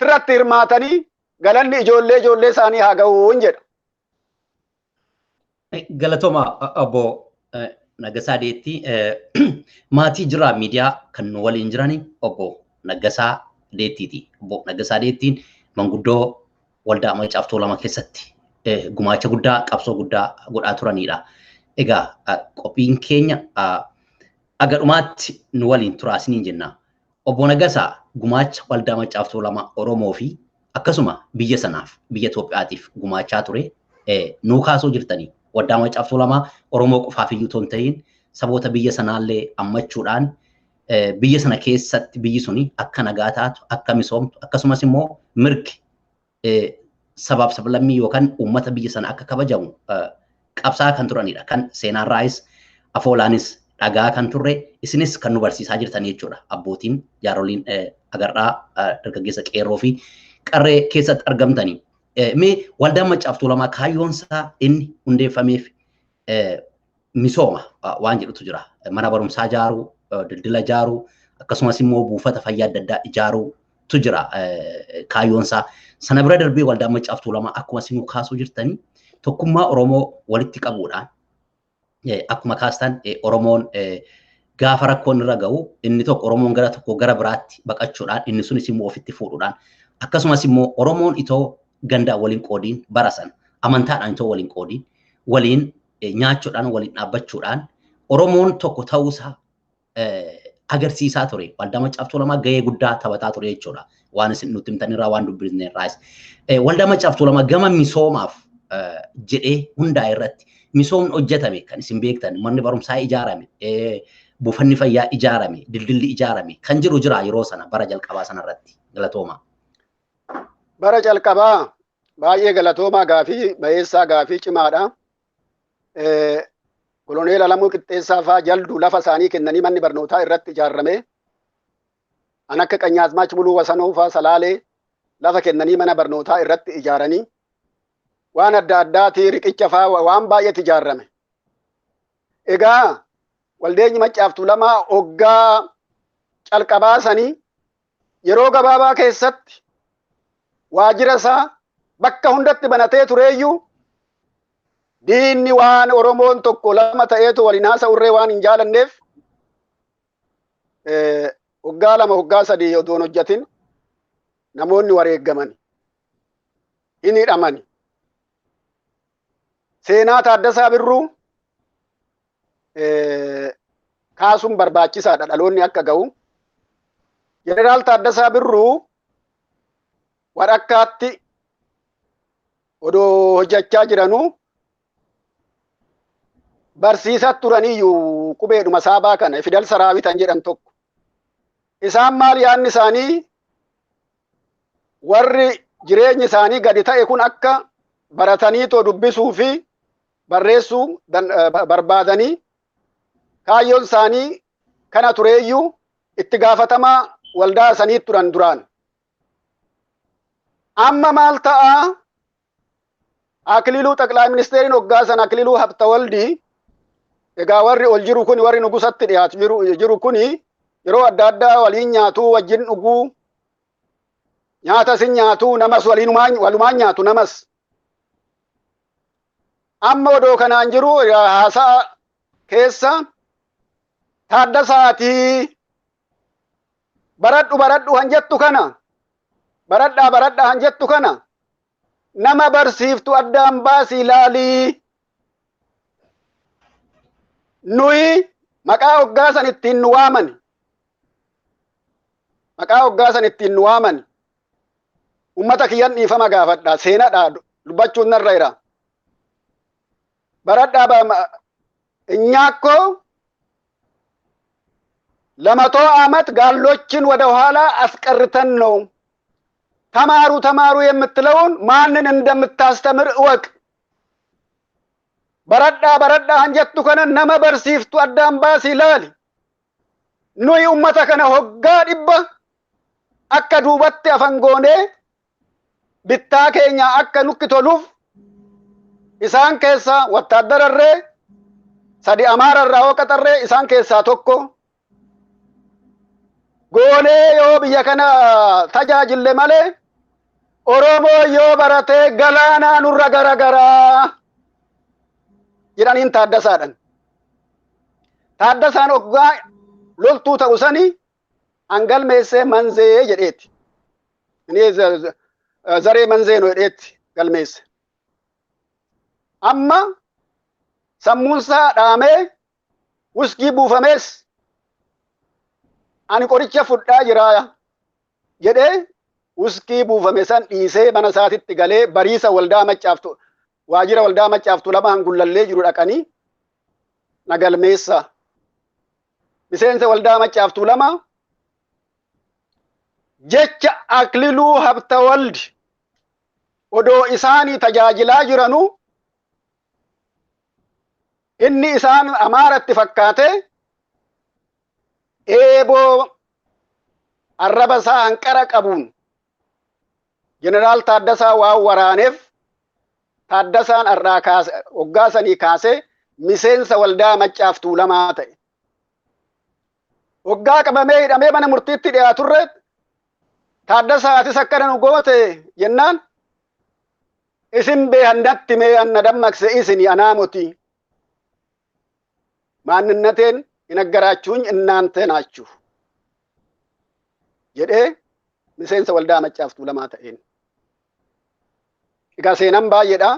irratti hirmaatanii galanni ijoollee isaanii haa ga'uun jedha. Galatooma obbo Naggasaa Deettii maatii jira miidiyaa kan nu waliin jirani obbo Naggasaa Deettiiti. Obbo Naggasaa Deettiin manguddoo waldaa Maccaaf Tuulamaa keessatti gumaacha guddaa qabsoo guddaa godhaa turanidha. Egaa qophiin keenya aga dhumaatti nu waliin turaasiniin jenna. Obbo Naggasaa gumaacha waldaa Maccaaf Tuulamaa Oromoo fi akkasuma biyya sanaaf biyya Itoophiyaatiif gumaachaa ture nuu kaasuu jirtanii waldaa Maccaaf Tuulamaa Oromoo qofaaf iyyuu ton ta'in saboota biyya sanaallee ammachuudhaan biyya sana keessatti biyyi suni akka nagaa taatu akka misoomtu akkasumas immoo mirgi sabaaf sablammii yookaan uummata biyya sana akka kabajamu qabsaa kan turanidha. Kan seenaarraayis afoolaanis dhagaa kan turre isinis kan nu barsiisaa jirtan jechuudha. Abbootiin jaaroliin agarraa dargaggeessa qeerroo fi qarree keessatti argamtanii. Mee waldaan Maccaaf Tuulamaa kaayyoonsaa inni hundeeffameef misooma waan jedhutu jira. Mana barumsaa ijaaruu, daldala ijaaruu, akkasumas immoo buufata fayyaa adda addaa ijaaruutu jira kaayyoonsaa. Sana bira darbee waldaan Maccaaf Tuulamaa akkuma isin kaasuu jirtanii tokkummaa Oromoo walitti qabuudhaan akkuma kaastan Oromoon gaafa rakkoon irra ga'u inni tokko Oromoon gara tokko gara biraatti baqachuudhaan inni sunis immoo ofitti fuudhuudhaan akkasumas immoo Oromoon itoo gandaa waliin qoodiin barasan amantaadhaan itoo waliin qoodiin waliin nyaachuudhaan waliin dhaabbachuudhaan Oromoon tokko ta'uusaa agarsiisaa ture. Waldaa Maccaaf Tuulamaa gahee guddaa taphataa ture jechuudha. Waan isin nutti himtanirraa waan dubbisneerraas. Waldaa Maccaaf Tuulamaa gama misoomaaf jedhee hundaa irratti misoomni hojjetame kan isin beektan manni barumsaa ijaarame buufanni fayyaa ijaarame dildilli ijaarame kan jiru jira yeroo sana bara jalqabaa sanarratti. Galatooma. Bara jalqabaa baay'ee galatoomaa gaafii bayeessaa gaafii cimaadha. Koloneel Alamuu Qixxeessaa fa'aa jalduu lafa isaanii kennanii manni barnootaa irratti ijaarame. An akka Qanyaasmaach Muluu Wasanoo fa'aa Salaalee lafa kennanii mana barnootaa irratti ijaaranii waan adda addaatii riqicha fa'aa waan baay'eetu ijaarame. Egaa waldeenyi Maccaaf Tuulamaa hoggaa calqabaa sanii yeroo gabaabaa keessatti waajjira isaa bakka hundatti banatee tureeyyuu diinni waan Oromoon tokko lama ta'eetu waliin haasa'urree waan hin jaalanneef hoggaa lama hoggaa sadii odoon hojjatin namoonni wareeggaman hin hidhamani. Seenaa Taaddasaa Birruu kaasuun barbaachisaadha dhaloonni akka ga'u. Jeneraal Taaddasaa Birruu walakkaatti odoo hojjechaa jiranuu barsiisaa turaniyyuu qubeedhuma saabaa kana Fidal Saraawitan jedhan tokko. Isaan maal yaadni isaanii warri jireenyi isaanii gadi ta'e kun akka baratanii too dubbisuu fi barreessuu barbaadanii kaayyoon isaanii kana tureeyyuu itti gaafatamaa waldaa sanii turan duraan. Amma maal ta'a? Akililuu Xaqlaa Ministeeriin hoggaa sana Akililuu Habtawaldii egaa warri ol jiru kun warri nugusatti dhiyaatu jiru kun yeroo adda addaa waliin nyaatuu wajjin dhuguu nyaata sin nyaatuu namas walumaan nyaatu namas. Amma odoo kanaan jiru haasa'a keessa Taaddasaatii baradhu hanjettu kana baradhaa hanjettu kana nama barsiiftu addaan baasii ilaalii nuyi maqaa hoggaa san ittiin nu waaman. Maqaa hoggaa san ittiin nu waaman. Ummata kiyyan dhiifama gaafadha. Seenadha dubbachuun narra jira. Baradhaa እኛኮ ለመቶ ዓመት ጋሎችን ወደ ኋላ አስቀርተን ነው። ተማሩ ተማሩ የምትለውን ማንን እንደምታስተምር እወቅ። በረዳ አንጀቱ ከነ ነመ በርሲፍቱ አዳምባስ ይላል። ኑይ ኡመተ ከነ ሆጋ ዲባ አከ ዱበቴ አፈንጎኔ ቢታ ኬኛ አከ ኑክ ቶሉፍ ኢሳን ኬሳ ወታደረሬ ሰዲ አማረራ ወቀጠሬ ኢሳን ኬሳ ቶኮ ጎኔ ዮ ብየ ከነ ተጃጅለ መሌ ኦሮሞ ዮ በረቴ ገላና ኑረ ገረገራ jedhaniin taaddasaadhan. Taaddasaan oggaa loltuu ta'u sani hangalmeessee manzee jedheetti. Inni zaree manzee no jedheetti galmeesse. Amma sammuunsaa dhaamee wuskii buufamees ani qoricha fudhaa jiraa jedhee wuskii buufame san dhiisee mana isaatitti galee bariisa waldaa maccaaftu waajira waldaa maccaaftu lama hangullallee jiru dhaqanii nagalmeessa miseensa waldaa maccaaftu lama jecha Akliluu Habtawaldi odoo isaanii tajaajilaa jiranu inni isaan amaaratti fakkaate eeboo arraba isaa hanqara qabuun jeneraal Taaddasaa waan waraaneef Taaddasaan irraa kaase hoggaa sanii kaase miseensa waldaa maccaaftuu lamaa ta'e. Hoggaa qabamee hidhamee mana murtiitti dhiyaaturre Taaddasaatis akkana nu goote jennaan isin beehannatti mee anna dammaqse isini anaamoti ማንነቴን የነገራችሁኝ እናንተ ናችሁ jedhee miseensa waldaa maccaaftuu lamaa ta'een. Egaa seenan baay'eedha.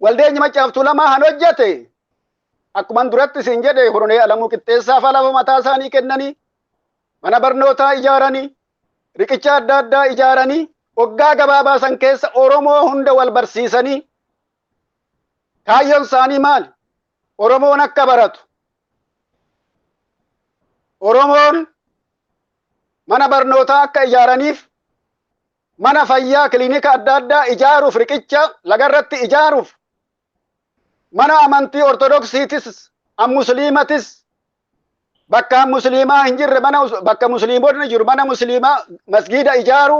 Waldeenyi maccaaftuu lamaa han hojjete akkuman duratti isin jedhe Koroneel Alamuu Qixxeessaa fa lafa mataa isaanii kennanii mana barnootaa ijaaranii riqicha adda addaa ijaaranii waggaa gabaabaa san keessa Oromoo hunda wal barsiisanii kaayyoon isaanii maal? Oromoon akka baratu, Oromoon mana barnootaa akka ijaaraniif, mana fayyaa kilinika adda addaa ijaaruuf, riqicha lagarratti ijaaruuf, mana amantii ortodoksiitis musliimatis bakka musliimaa hin jirre mana bakka musliimonni jiru mana musliimaa masgiida ijaaru,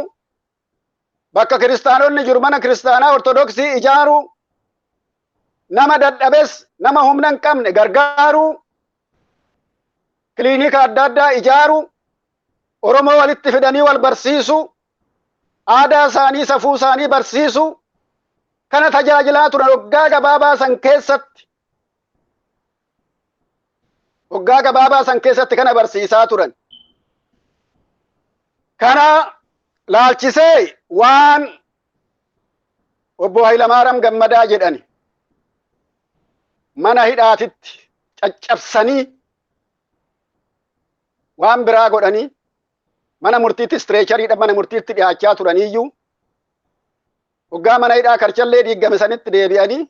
bakka kiristaanonni jiru mana kiristaanaa ortodoksii ijaaru, nama dadhabes nama humna hin qabne gargaaru, kilinika adda addaa ijaaru, Oromoo walitti fidanii wal barsiisu, aadaa isaanii safuu isaanii barsiisu kana tajaajilaa turan waggaa gabaabaa san keessatti. Waggaa gabaabaa san keessatti kana barsiisaa turan. Kana laalchisee waan obbo Hayilamaariyaam Gammadaa jedhani mana hidhaatitti caccabsanii waan biraa godhanii mana murtiitti streechariidha mana murtiitti dhiyaachaa turaniyyuu waggaa mana hidhaa Karchallee diigame sanitti deebi'anii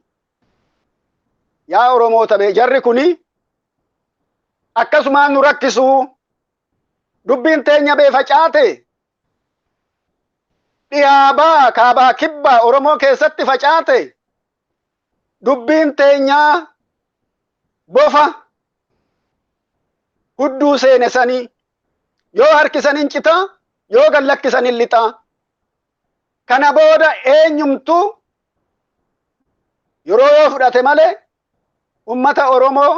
yaa Oromoota bee jarri kuni akkasumaan nu rakkisu dubbiin teenya bee facaate dhiyaabaa kaabaa kibbaa Oromoo keessatti facaate dubbiin teenya bofa hudduu seene sanii yoo harkisanin cita yoo gallakkisanin lixa kana booda eenyumtu yeroo yoo fudhate malee ummata Oromoo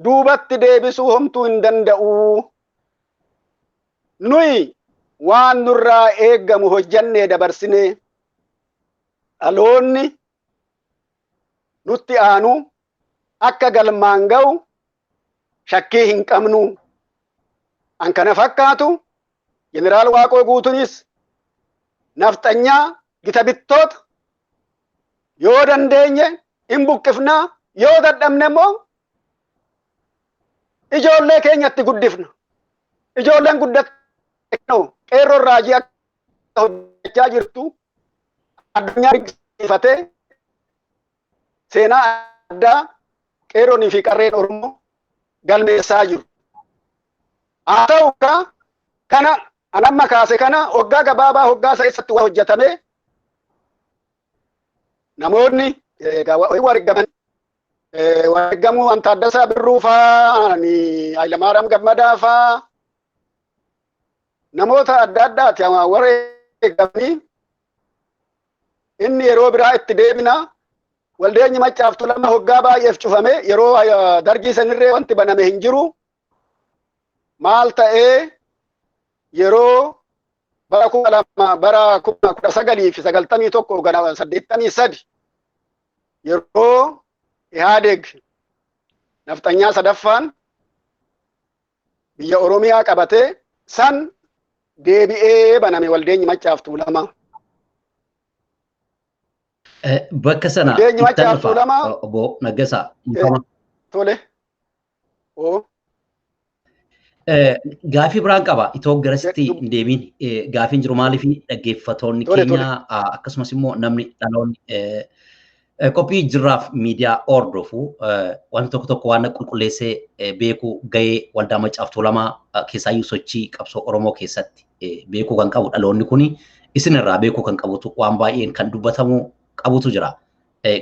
duubatti deebisuu homtuu hin danda'u. Nuyi waan nurraa eeggamu hojjannee dabarsinee dhaloonni nutti aanu akka galmaan ga'u shakkii hin qabnu. An kana fakkaatu jeneraal Waaqoo Guutunis nafxanyaa gita bittoota yoo dandeenye hin buqqifnaa yoo dadhabne immoo ijoollee keenyatti guddifna. Ijoolleen guddatee qeerroon raajii akka hojjechaa jirtu addunyaa dinqisiifatee seenaa addaa qeerroonii fi qarreen Oromoo galmeessaa jiru. Haa ta'u kana anamma kaase kana hoggaa gabaabaa hoggaa keessatti waa hojjetame namoonni wargamuu Taaddasaa Birruu faa Hayilamaariyaam Gammadaa faa namoota adda addaati wareegamanii inni yeroo biraa itti deebina waldeenyi Maccaaf Tuulamaa hoggaa baay'eef cufame yeroo dargii sanirree wanti baname hin jiru maal ta'ee yeroo bara 1991 yeroo Ihaadeg naftanyaa sadaffaan biyya Oromiyaa qabatee san deebi'ee baname waldeenyi Maccaaf Tuulamaa. Bakka sana waldeenyi Maccaaf Tuulamaa obbo Naggasaa. Tole. Gaafii biraan qaba itoo garasitti hin deebiin gaafiin jiru maaliif dhaggeeffatoonni keenya akkasumas immoo namni dhaloonni qophii jirraaf miidiyaa hordofu wanti tokko waan qulqulleessee beekuu gahee waldaa Maccaaf Tuulamaa keessaayyuu sochii qabsoo Oromoo keessatti beekuu kan qabu dhaloonni kuni isinirraa beekuu kan qabutu waan baay'een kan dubbatamu qabutu jira.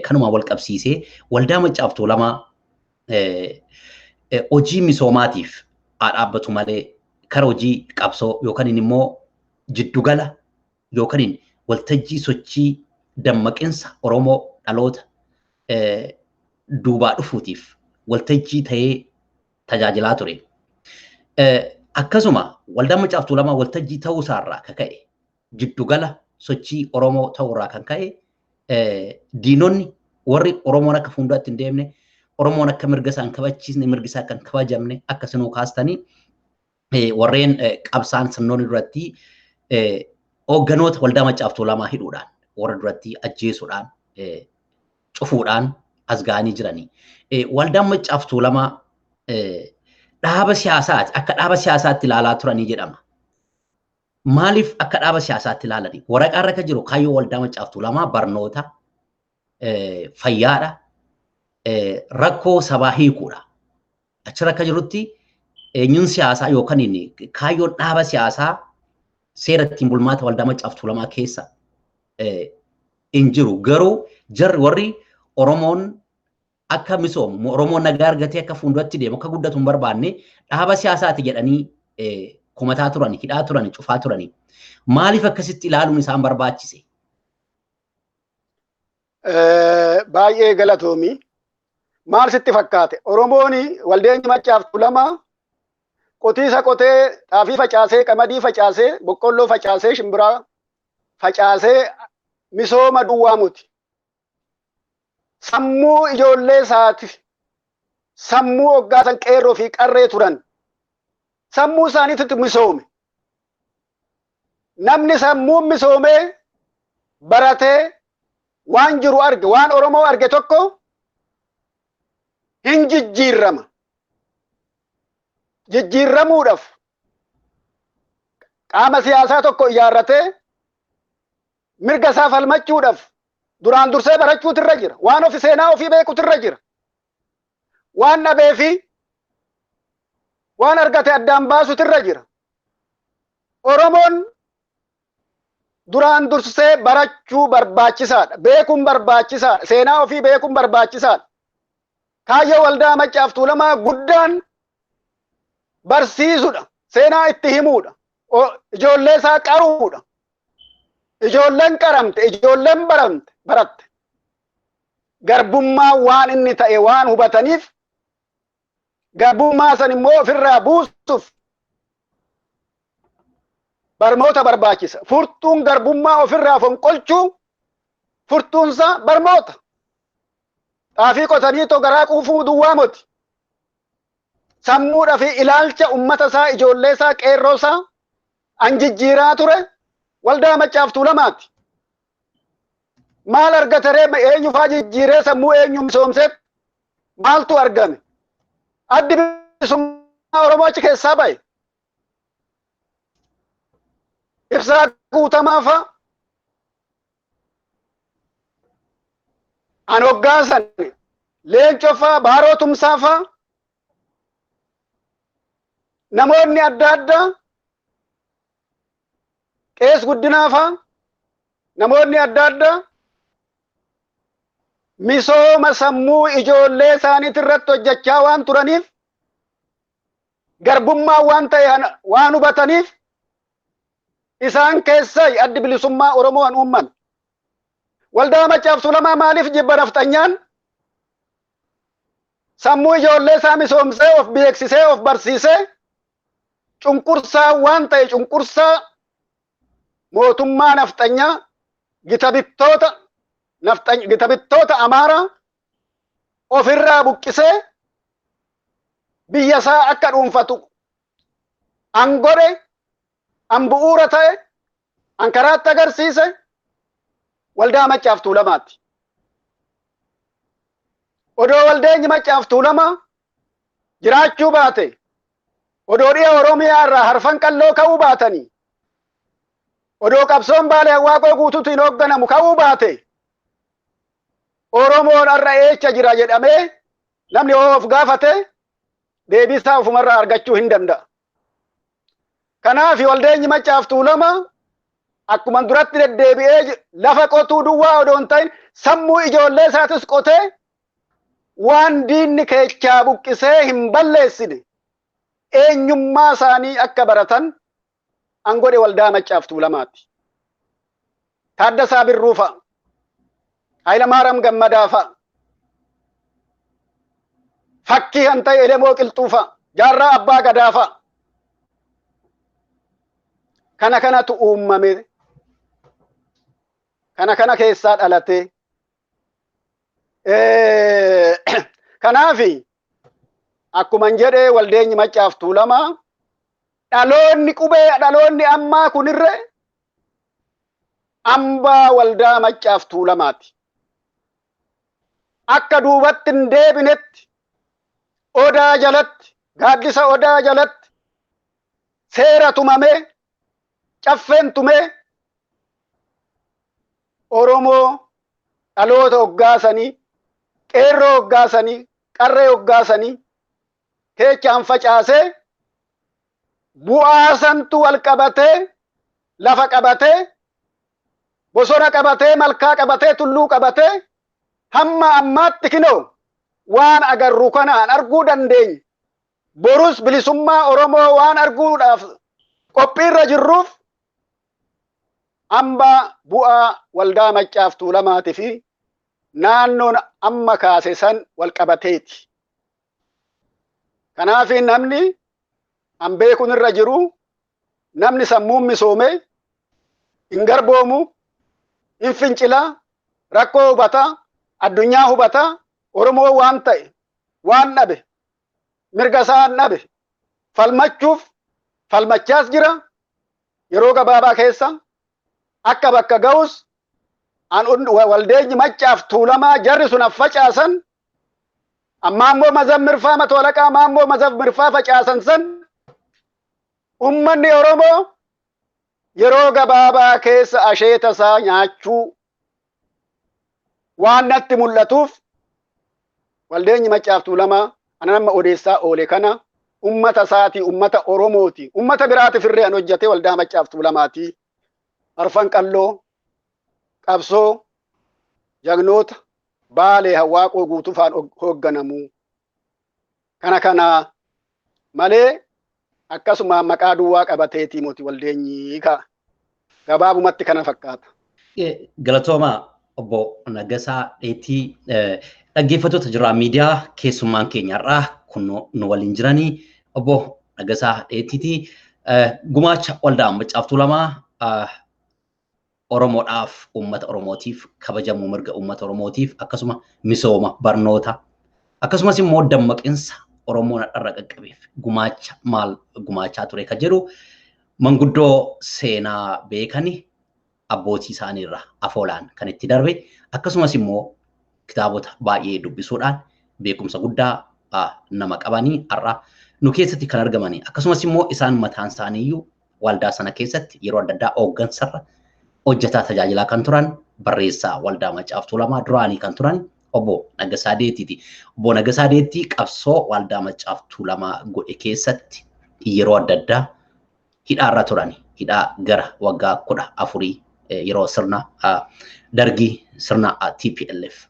Kanuma wal qabsiisee waldaa Maccaaf Tuulamaa hojii misoomaatiif dhaabbatu malee kara hojii qabsoo yookaan immoo jiddugala yookaan waltajjii sochii dammaqinsa Oromoo dhaloota duubaa dhufuutiif waltajjii ta'ee tajaajilaa ture. Akkasuma waldaan Maccaaf Tuulamaa waltajjii ta'uu isaarraa kan ka'e jiddugala sochii Oromoo ta'uurraa kan ka'e diinonni warri Oromoon akka fuulduraatti hin deemne Oromoon akka mirga isaan kabachiisne mirgi isaa kan kabajamne akka sinuu kaastanii warreen qabsaan sirnoonni duratti hoogganoota waldaa Maccaaf Tuulamaa hidhuudhaan warra duratti ajjeesuudhaan cufuudhaan as ga'anii jiranii. Waldaan Maccaaf Tuulamaa dhaaba siyaasaati akka dhaaba siyaasaatti ilaalaa turanii jedhama. Maaliif akka dhaaba siyaasaatti ilaalanii? Waraqaa irra kan jiru kaayyoo waldaa Maccaaf Tuulamaa barnoota fayyaadha. Rakkoo sabaa hiikuudha. Achirra akka jirutti eenyuun siyaasaa yookaan kaayyoon dhaaba siyaasaa seera ittiin bulmaata waldaa Maccaaf Tuulamaa keessa hin jiru. Garuu jarri warri Oromoon akka misoomu Oromoon nagaa argatee akka fuulduratti deemu akka guddatu hin barbaanne dhaaba siyaasaati jedhanii kumataa turani, hidhaa turani, cufaa turani. Maaliif akkasitti ilaaluun isaan barbaachise? Baay'ee galatoomii. Maal sitti fakkaate? Oromoon waldeenyi Maccaaf Tuulamaa qotiisa qotee xaafii facaasee, qamadii facaasee, boqqolloo facaasee, shimbiraa facaasee misooma duwwaa muti. Sammuu ijoollee isaati. Sammuu hoggaasan qeerroo fi qarree turan. Sammuu isaaniitti misoome. Namni sammuun misoomee baratee waan jiru arge, waan Oromoo arge tokko hin jijjiirrama. Jijjiirramuudhaaf qaama siyaasaa tokko ijaarratee mirga isaa falmachuudhaaf duraan dursee barachuutu irra jira. Waan ofi seenaa ofii beekuutu irra jira. Waan dhabee fi waan argate addaan baasuutu irra jira. Oromoon duraan dursee barachuu barbaachisaadha. Beekuun barbaachisaadha. Seenaa ofii beekuun barbaachisaadha. Kaayyoo waldaa Maccaaf Tuulamaa guddaan barsiisuudha. Seenaa itti himuudha. Ijoollee isaa qaruudha. Ijoolleen qaramte, ijoolleen baratte. Garbummaa waan inni ta'e waan hubataniif garbummaa san immoo ofirraa buusuuf barmoota barbaachisa. Furtuun garbummaa ofirraa fonqolchuu furtuunsaa barmoota. Xaafii qotanii too garaa quufuu duwwaa miti. Sammuudha fi ilaalcha ummata isaa, ijoollee isaa, qeerroo isaa an jijjiiraa ture waldaa Maccaaf Tuulamaati. Maal argataree eenyu faa jijjiiree sammuu eenyu misoomseet maaltu argame? Addi bilisummaa Oromoo achi keessaa bahe. Ibsaa Guutamaa fa'a. An hoggaasan Leencoo fa'a, Baaroo Tumsaa fa'a. Namoonni adda addaa Qees Guddinaa fa'a. Namoonni adda addaa misooma sammuu ijoollee isaaniit irratti hojjechaa waan turaniif, garbummaa waan ta'e waan hubataniif, isaan keessaa addi bilisummaa Oromoo an uumman. Waldaa Maccaaf Tuulamaa maaliif jibba nafxanyaan? Sammuu ijoollee isaa misoomsee, of beeksisee, of barsiisee, cunqursaa waan ta'e cunqursaa mootummaa nafxanyaa gitabittoota Amaaraa ofirraa buqqisee biyya isaa akka dhuunfatu an godhe, an bu'uura ta'e, an karaatti agarsiise Waldaa Maccaaf Tuulamaati. Odoo waldeenyi Maccaaf Tuulamaa jiraachuu baate, odoo dhiya Oromiyaa irraa harfan qalloo ka'uu baatanii, odoo qabsoon Baalee Hawwaaqoo guutuutu hin hoogganamu ka'uu baate, Oromoon har'a eecha jira jedhamee namni of gaafate deebii isaa ofumarraa argachuu hin danda'a. Kanaaf waldeenyi Maccaaf Tuulamaa akkuma duratti deddeebi'ee lafa qotuu duwwaa odoo hin ta'in sammuu ijoollee isaatis qotee waan diinni keechaa buqqisee hin balleessine eenyummaa isaanii akka baratan an godhe Waldaa Maccaaf Tuulamaati. Taaddasaa Birruu fa'a, Hayilamaariyaam Gammadaa fa'a, fakkii kan ta'e Elemoo Qilxuu fa'a, Jaarraa Abbaa Gadaa fa'a. Kana kanatu uumame. Kana keessaa dhalate. Kanaafi akkuma jedhee waldeenyi Maccaaf Tuulamaa dhaloonni ammaa kunirre hambaa Waldaa Maccaaf Tuulamaati. Akka duubatti hin deebinetti odaa jalatti, gaaddisa odaa jalatti seera tumamee, caffeen tumee Oromoo dhaloota hoggaasanii, qeerroo hoggaasanii, qarree hoggaasanii keechaan facaasee bu'aa santu wal qabatee, lafa qabatee, bosona qabatee, malkaa qabatee, tulluu qabatee hamma ammaatti kinoo waan agarru kanaan arguu dandeenya. Borus bilisummaa Oromoo waan arguudhaaf qophiirra jirruuf hambaa bu'aa Waldaa Maccaaf Tuulamaatii fi naannoon amma kaase san wal qabateeti. Kanaaf namni an beekun irra jiru, namni sammuun misoome hin garboomu, hin fincilaa, rakkoo hubataa, addunyaa hubataa, Oromoo waan ta'e, waan dhabe, mirga isaa dhabe, falmachuuf falmachaas jira. Yeroo gabaabaa keessa akka bakka ga'us waldeenyi Maccaaf Tuulamaa jarri sun affacaasan amma ammoo mazammirfaa matolaqaa ammoo mazammirfaa facaasan san ummanni Oromoo yeroo gabaabaa keessa asheeta isaa nyaachuu waan natti mul'atuuf waldeenyi Maccaaf Tuulamaa anama odeessaa oole kana ummata isaati, ummata Oromooti, ummata biraati firree an hojjate Waldaa Maccaaf Tuulamaati. Arfan qalloo, qabsoo, jagnoota, Baalee Hawwaaqoo guutuufaan hoogganamu. Kana malee akkasuma maqaa duwwaa qabateetii moti waldeenyi gabaabumatti kana fakkaata. Galatooma obbo Nagasaa Dheetii dhaggeeffattoota jiraa miidiyaa keessummaan keenyarraa kun nu waliin jiranii obbo Nagasaa Dheetiiti gumaacha Waldaa Maccaaf Tuulamaa Oromoodhaaf, uummata Oromootiif, kabajamuu mirga uummata Oromootiif akkasuma misooma barnoota akkasumas immoo dammaqinsa Oromoon irra qaqqabeef gumaacha maal gumaachaa ture kan jedhu manguddoo seenaa beekani abbootii isaaniirraa afoolaan kan itti darbe akkasumas immoo kitaabota baay'ee dubbisuudhaan beekumsa guddaa nama qabanii har'a nu keessatti kan argamani. Akkasumas immoo isaan mataan isaaniiyyuu waldaa sana keessatti yeroo adda addaa hooggansarra hojjetaa tajaajilaa kan turan barreessaa waldaa Maccaa fi Tuulamaa duraanii kan turan obbo Nagasaa Deettiiti. Obbo Nagasaa Deettii qabsoo waldaa Maccaa fi Tuulamaa godhe keessatti yeroo adda addaa hidhaarra turani. Hidhaa gara waggaa 14 yeroo sirna dargii sirna TPLF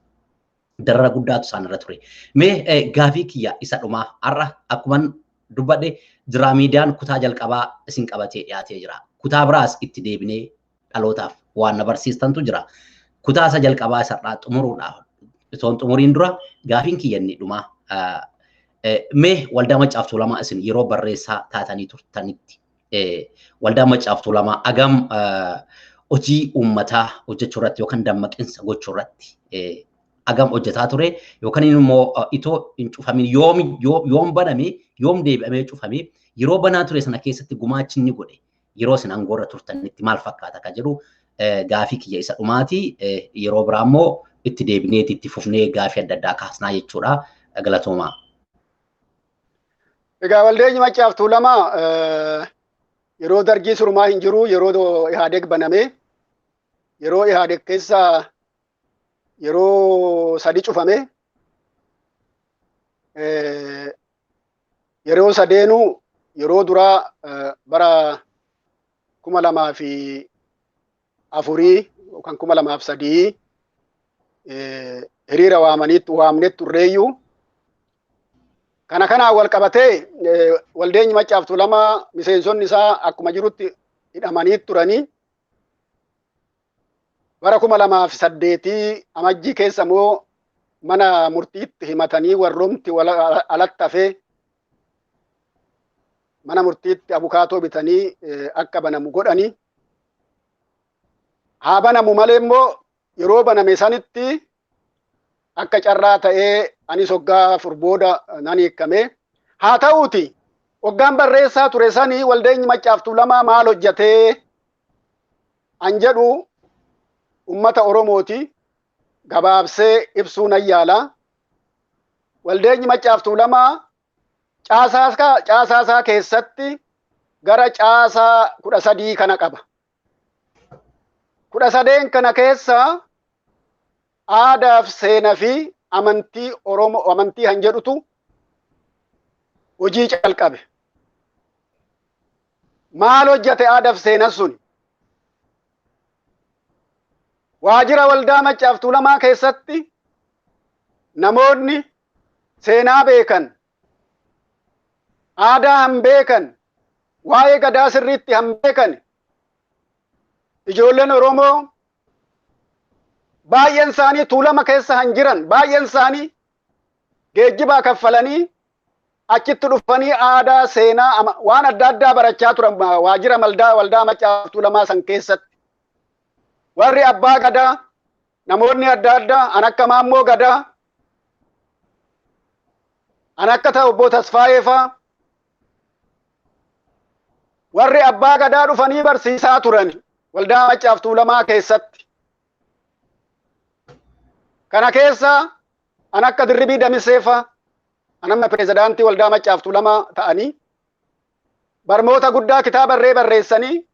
darara guddaatu isaan irra ture. Mee gaafii kiyya isa dhumaa har'a akkuman dubbadhe jira miidiyaan kutaa jalqabaa isin qabatee dhiyaatee jira. Kutaa biraas itti deebinee dhalootaaf waan na barsiistantu jira. Kutaa isa jalqabaa isarraa xumuruudhaaf itoon xumuriin dura gaafiin kiyya inni dhumaa mee waldaa Maccaa fi Tuulamaa isin yeroo barreessaa taatanii turtanitti waldaa Maccaa fi Tuulamaa agam hojii uummataa hojjechuu irratti yookaan dammaqinsa gochuu irratti agam hojjetaa ture yookaan immoo itoo hin cufamin yoom baname yoom deebi'amee cufame yeroo banaa ture sana keessatti gumaachi inni godhe yeroo isin aangoorra turtanitti maal fakkaata ka jedhu gaafii kiyya isa dhumaati yeroo biraa immoo itti deebinee itti fufnee gaafii adda addaa kaasnaa jechuudha galatoomaa. Egaa waldeenyi Maccaa fi Tuulamaa yeroo dargii surmaa hin jiru yeroo Ihaadeeg baname yeroo Ihaadeeg keessa yeroo sadi cufame yeroo sadeenu yeroo duraa bara 2004 yookaan 2003 hiriira waamnetti turreeyyuu kana wal qabatee waldeenyi Maccaa fi Tuulamaa miseensonni isaa akkuma jirutti hidhamanii turanii bara 2008 amajjii keessa immoo mana murtiitti himatanii warroomti alatti hafee mana murtiitti abukaatoo bitanii akka banamu godhanii haa banamu malee immoo yeroo baname sanitti akka carraa ta'ee anis waggaa 4 booda nan hiikkame. Haa ta'uuti waggaan barreessaa ture sanii waldeenyi Maccaa fi Tuulamaa maal hojjetee an jedhu ummata Oromooti gabaabsee ibsuu nan yaala. Waldeenyi Maccaa fi Tuulamaa caasaasaa keessatti gara caasaa 13 kana qaba. 13 kana keessa aadaa fi seenaa fi amantii Oromoo amantii han jedhutu hojii calqabe. Maal hojjete aadaa fi seenaan sun? Waajjira waldaa Maccaa fi Tuulamaa keessatti namoonni seenaa beekan, aadaa han beekan, waa'ee gadaa sirriitti han beekan ijoolleen Oromoo baay'een isaanii Tuulama keessa han jiran baay'een isaanii geejjibaa kaffalanii achitti dhufanii aadaa seenaa waan adda addaa barachaa turan waajjira waldaa Maccaa fi Tuulamaa san keessatti. Warri abbaa gadaa namoonni adda addaa an akka Maammoo Gadaa an akka obbo Tasfaayee faa warri abbaa gadaa dhufanii barsiisaa turan waldaa Maccaa fi Tuulamaa keessatti. Kana keessa an akka Dirribii Damisee faa an amma pirezidaantii waldaa Maccaa fi Tuulamaa ta'anii barnoota guddaa kitaabarree barreessanii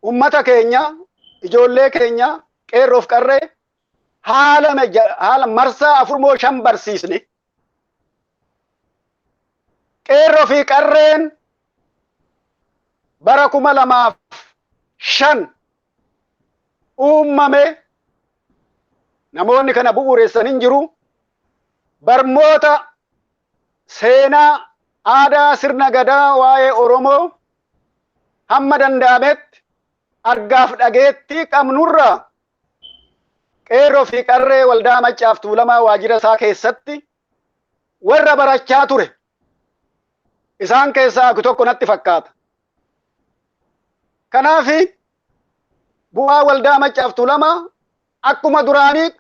ummata keenya ijoollee keenya qeerroof qarree haala marsaa 4-5 barsiisne. Qeerroo fi qarreen bara 2005 uumame namoonni kana bu'uureessan hin jiru. Barnoota seenaa aadaa sirna gadaa waa'ee Oromoo hamma danda'ametti argaaf dhageetti qabnurra qeerroo fi qarree waldaa Maccaa fi Tuulamaa waajjira isaa keessatti warra barachaa ture. Isaan keessaa tokko natti fakkaata. Kanaaf bu'aa waldaa Maccaa fi Tuulamaa akkuma duraanii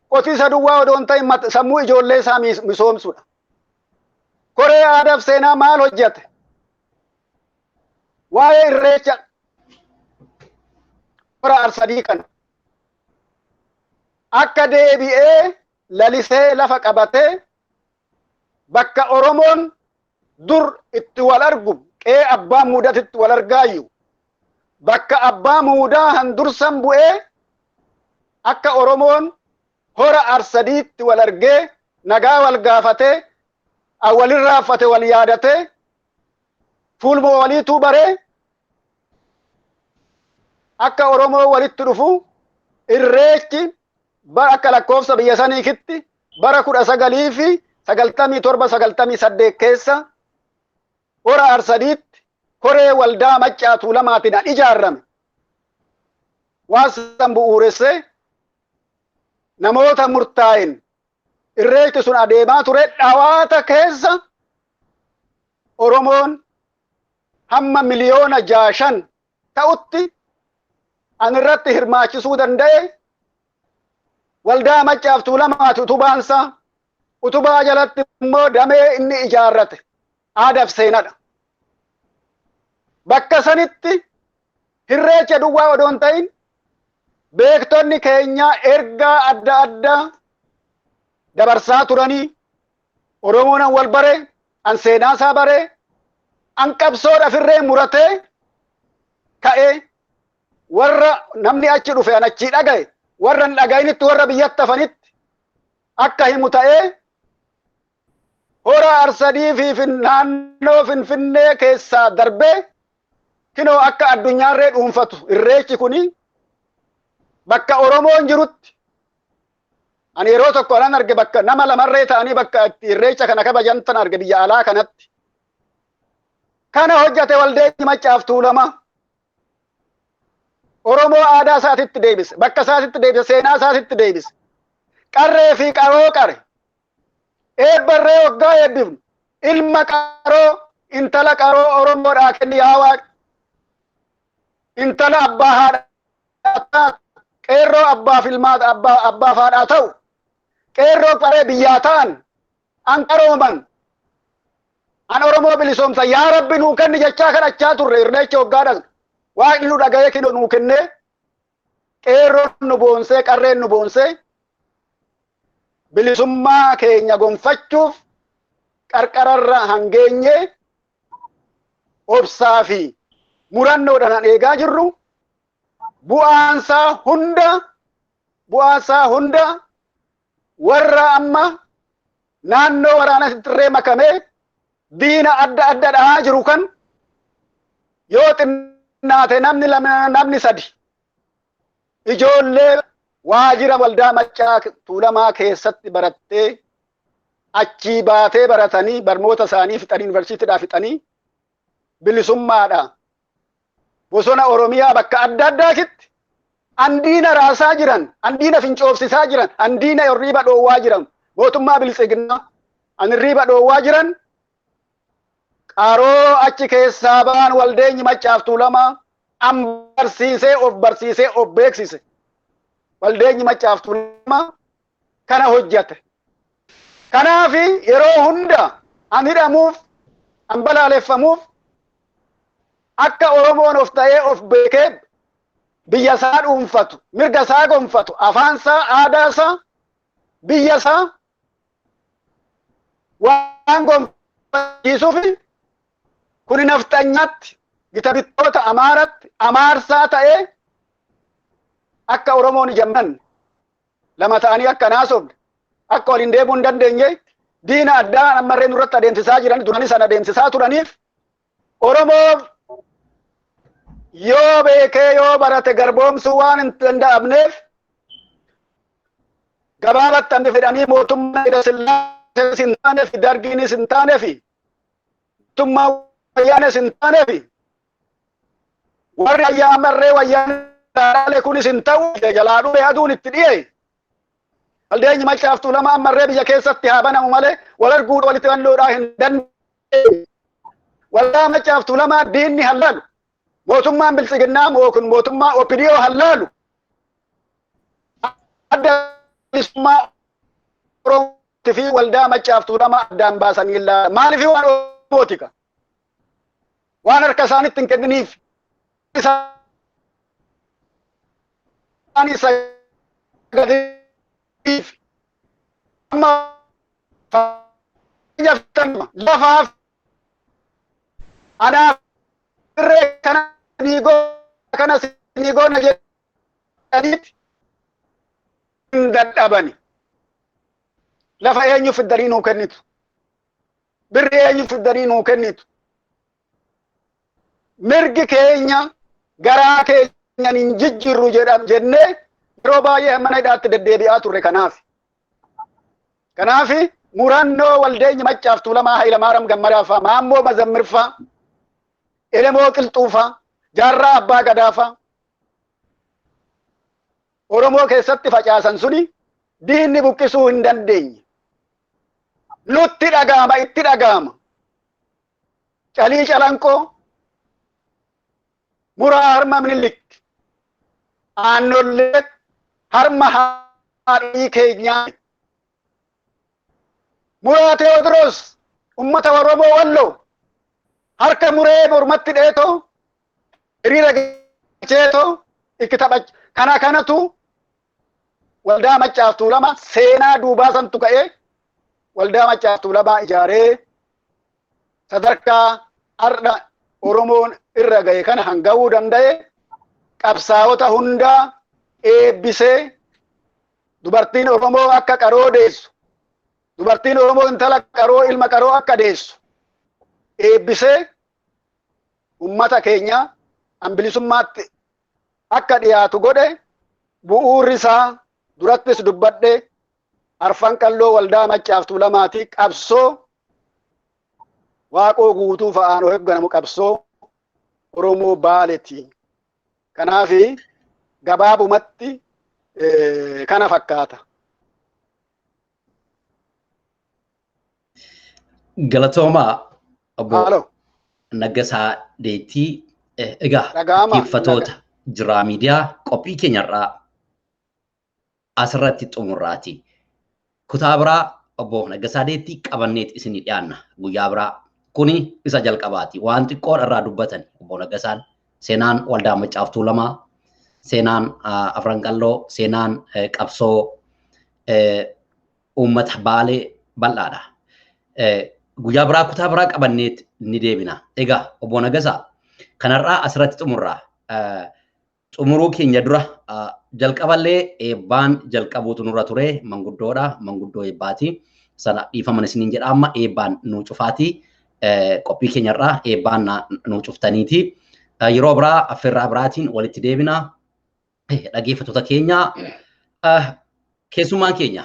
qotiisa duwwaa odoo hin ta'in sammuu ijoollee isaa misoomsudha. Koree aadaa fi seenaa maal hojjete? Waa'ee irreecha hora arsadii kana akka deebi'ee lalisee lafa qabatee bakka Oromoon dur itti wal argu qee abbaa muudat itti wal argaayu bakka abbaa muudaa han dursan bu'ee akka Oromoon hora arsadiitti wal argee nagaa wal gaafatee awwalin raaffate wal yaadatee fuuluma waliituu baree akka Oromoo walitti dhufu irreechi bara akka lakkoofsa biyya saniikitti bara 1997 keessa hora arsadiitti koree waldaa Maccaa Tuulamaatiin ijaarame. Waan san bu'uuressee namoota murtaa'in irreechi sun adeemaa ture. Dhawaata keessa Oromoon hamma miliyoona 6 ta'utti an irratti hirmaachisuu danda'e. Waldaa Maccaa Tuulamaati utubaa jalatti immoo damee inni ijaarrate aadaaf seenadha. Bakka sanitti irreecha duwwaa odoo hin ta'in beektonni keenya ergaa adda addaa dabarsaa turanii Oromoon wal bare, an seenaasaa bare, an qabsoodhaaf irree muratee ka'ee warra namni achi dhufe an achi dhagaye warra hin dhagayinitti warra biyyatti hafanitti akka himu ta'ee hora arsadii fi naannoo Finfinnee keessaa darbee kinoo akka addunyaarree dhuunfatu irreechi kuni bakka Oromoon jirutti ani yeroo tokko nan arge bakka nama lamarree ta'anii bakka irreecha kana kabajantan arge biyya alaa kanatti. Kana hojjate Waldeenyi Maccaa Tuulamaa Oromoo aadaa isaatitti deebise, bakka isaatitti deebise, seenaa isaatitti deebise. Qarree fi qaroo qare. Eebbarree waggaa eebbifnu ilma qaroo intala qaroo Oromoodhaa kenni yaa Waaqi. Intala abbaa haadhaa qeerroo abbaaf ilmaata abbaaf haadhaa ta'u qeerroo qaree biyyaa ta'an an qarooman an Oromoo bilisoomsa yaa Rabbi nuu kenni jechaa kadhachaa turre irreecha waggaadhaan. Waaqni nu dhaga'ee kinoo nuu kennee qeerroon nu boonsee qarreen nu boonsee bilisummaa keenya gonfachuuf qarqararra hangeenyee obsaa fi murannoodhaan eegaa jirru bu'aansaa hunda warra amma naannoo waraanatti irree makamee diina adda adda dhahaa jiru kan yoo naate namni sadi ijoollee waajira waldaa Maccaa Tuulamaa keessatti barattee achii baatee baratanii barnoota isaanii fixanii yuunivarsiitiidhaa fixanii bilisummaadha bosona Oromiyaa bakka adda addaatitti andiina raasaa jiran, andiina fincoofsisaa jiran, andiina hirriiba dhoowwaa jiran mootummaa bilisiginnaa an hirriiba dhoowwaa jiran qaroo achi keessaa ba'an Waldeenyi Maccaa Tuulamaa an barsiisee of beeksise. Waldeenyi Maccaa Tuulamaa kana hojjate. Kanaafi yeroo hunda an hidhamuuf an balaaleffamuuf akka Oromoon of ta'ee of beekee biyya isaa dhuunfatu, mirga isaa gonfatu, afaan isaa, aadaa isaa, biyya isaa waan gonfachiisuufi kuni nafxanyaatti gita bittoota Amaaratti amaarsaa ta'ee akka Oromoon ijamman lama ta'anii akka naasofne akka waliin deemuu hin dandeenye diina addaa ammarree nurratti adeemsisaa jiran durani sana adeemsisaa turaniif Oromoo yoo beekee yoo barate garboomsuu waan hin danda'amneef gabaabatti amma fedhanii mootummaa Sillaasee hin taaneef Dargiinis hin taaneef mootummaa wayyaanes hin taaneef warri ayyaamarree wayyaanee kunis hin ta'u jalaa dhufe aduun itti dhi'e. Waldeenyi Maccaa Tuulamaa ammarree biyya keessatti haa banamu malee wal arguu walitti bandoodhaa hin dandeenye. Waldaa Maccaa Tuulamaa diinni hallaalu mootummaan bilisiginnaa mootummaa OPDO hallaalu adda bilisummaa Oromootii fi Waldaa Maccaa Tuulamaa addaan baasanii ilaala. Maaliif waan Oromootika waan harka isaanitti hin kenniniif lafaaf Anaaf irree kana ni goona jedhaniiti hin dadhabani. Lafa eenyu fiddanii nuu kennitu? Birri eenyu fiddanii nuu kennitu? Mirgi keenya garaa keenyan hin jijjiirru jennee yeroo baay'ee mana hidhaatti deddeebi'aa turre kanaaf. Kanaaf murannoo Waldeenya Maccaaf Tuulamaa Hayilamaariyaam Gammadaa fa'aa, Maammoo Mazammir fa'aa, Elemoo Qilxuu fa'aa, Jaarraa Abbaa Gadaa fa'aa Oromoo keessatti facaasan suni diinni buqqisuu hin dandeenye. Nutti dhaga'ama, itti dhaga'ama. Calii Calanqoo, Muraa Harma Minilik, Aannolee harma haadhii keenyaa. Muraa Tewoodiroos ummata Oromoo Walloo harka muree mormatti dheetoo hiriira galcheetoo itti taphacha. Kanatu Waldaa Maccaaf Tuulamaa seenaa duubaa santu ka'ee Waldaa Maccaaf Tuulamaa ijaaree sadarkaa har'a Oromoon irra ga'e kana hanga'uu danda'e. Qabsaa'ota hundaa eebbisee dubartiin Oromoo akka qaroo deessu, dubartiin Oromoo intala qaroo ilma qaroo akka deessu eebbisee ummata keenya bilisummaatti akka dhiyaatu godhe. Bu'uurri isaa durattis dubbadhe Arfan Qalloo Waldaa Maccaaf Tuulamaati. Qabsoo Waaqoo guutuu fa'aan hoogganamu qabsoo Oromoo Baaleeti. Kanaaf gabaabumatti kana fakkaata. Galatoomaa obbo Naggasaa Deettii. Egaa dhaggeeffattoota Jiraa Miidiyaa qophii keenyarraa asirratti xumurraati. Kutaa biraa obbo Naggasaa Deettii qabanneet isinii dhiyaanna guyyaa biraa. Kuni isa jalqabaati. Waan xiqqoo irraa dubbatan obbo Naggasaan seenaan Waldaa Maccaaf Tuulamaa, seenaan Arfan Qalloo, seenaan qabsoo uummata Baalee bal'aadha. Guyyaa biraa kutaa biraa qabanneet ni deebina. Egaa obbo Naggasaa kanarraa asirratti xumurraa. Xumuruu keenya dura jalqaballee eebbaan jalqabuutu nurra ture. Manguddoodha. Manguddoo eebbaati. Sana dhiifaman isiniin jedha amma eebbaan nuu cufaati. Qophii keenyarraa eebbaan nuu cuftaniiti. Yeroo biraa affeerraa biraatiin walitti deebina. Dhaggeeffattoota keenya keessummaan keenya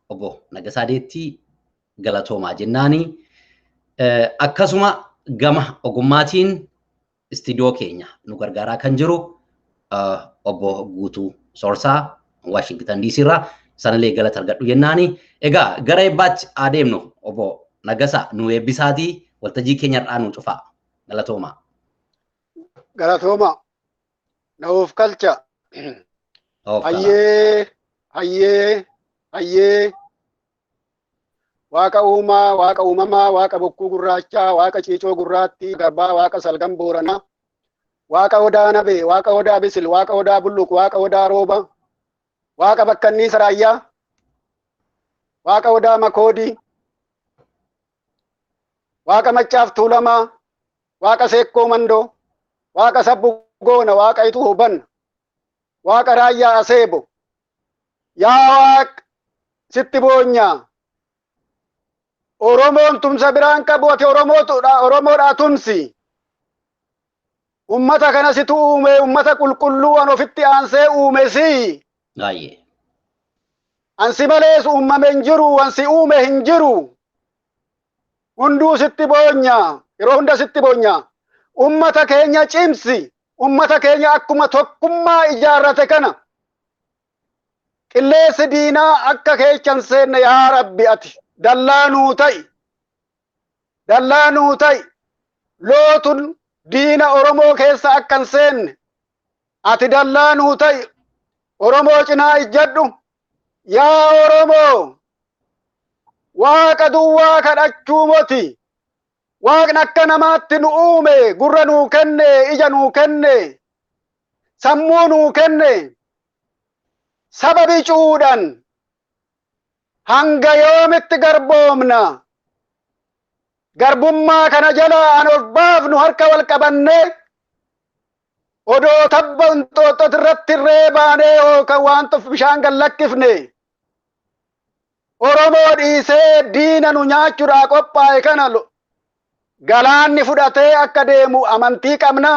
obbo Naggasaa Deettii galatoomaa jennaani. Akkasuma gama ogummaatiin istiidiyoo keenya nu gargaaraa kan jiru obbo Guutuu Soorsaa Waashingtan DC irraa sanallee galata argadhu jennaani. Egaa gara eebbaatti adeemnu obbo Naggasaa nu eebbisaatii waltajjii keenyarraa nu cufaa. Galatoomaa. Galatoomaa. Nuuf kalcha. Hayyee. Waaqa uumaa, Waaqa uumamaa, Waaqa bokkuu gurraachaa, Waaqa ciicoo gurraattii, garbaa, Waaqa salgan booranaa, Waaqa odaa nabee, Waaqa odaa bisil, Waaqa odaa bulluq, Waaqa odaa rooba, Waaqa bakkanniisa raayyaa, Waaqa odaa makoodii, Waaqa Maccaaf Tuulamaa, Waaqa seekkoo mandoo, Waaqa sabbu goona, Waaqa ituu hubanna, Waaqa raayyaa aseebo, yaa Waaqa sitti boonyaa. Oromoon tumsa biraan qabu ati Oromoodhaa tumsi. Ummata kana situ uume, ummata qulqulluu an ofitti aansee uumesi. Ansi malees uumame hin jiru, ansi uume hin jiru. Hunduu sitti boonya, yeroo hunda sitti boonya. Ummata keenya cimsi, ummata keenya akkuma tokkummaa ijaarrate kana. Qilleessi diinaa akka keechan seenne yaa Rabbi ati. Dallaanuu ta'i lootun diina Oromoo keessa akkan seenne ati dallaanuu ta'i Oromoo cinaa ijjadhu yaa Oromoo Waaqa duwwaa kadhachuu moti Waaqni akka namaatti nu uume gurra nuu kenne ija nuu kenne sammuu nuu kenne sababi cuudhan hanga yoomitti garboomna garbummaa kana jala an of baafnu harka wal qabannee odoo tabba Inxooxxoo irratti irree baanee yookaan waan bishaan gad lakkifne Oromoo dhiisee diina nu nyaachuudhaa qophaa'e kana galaanni fudhatee akka deemu amantii qabna.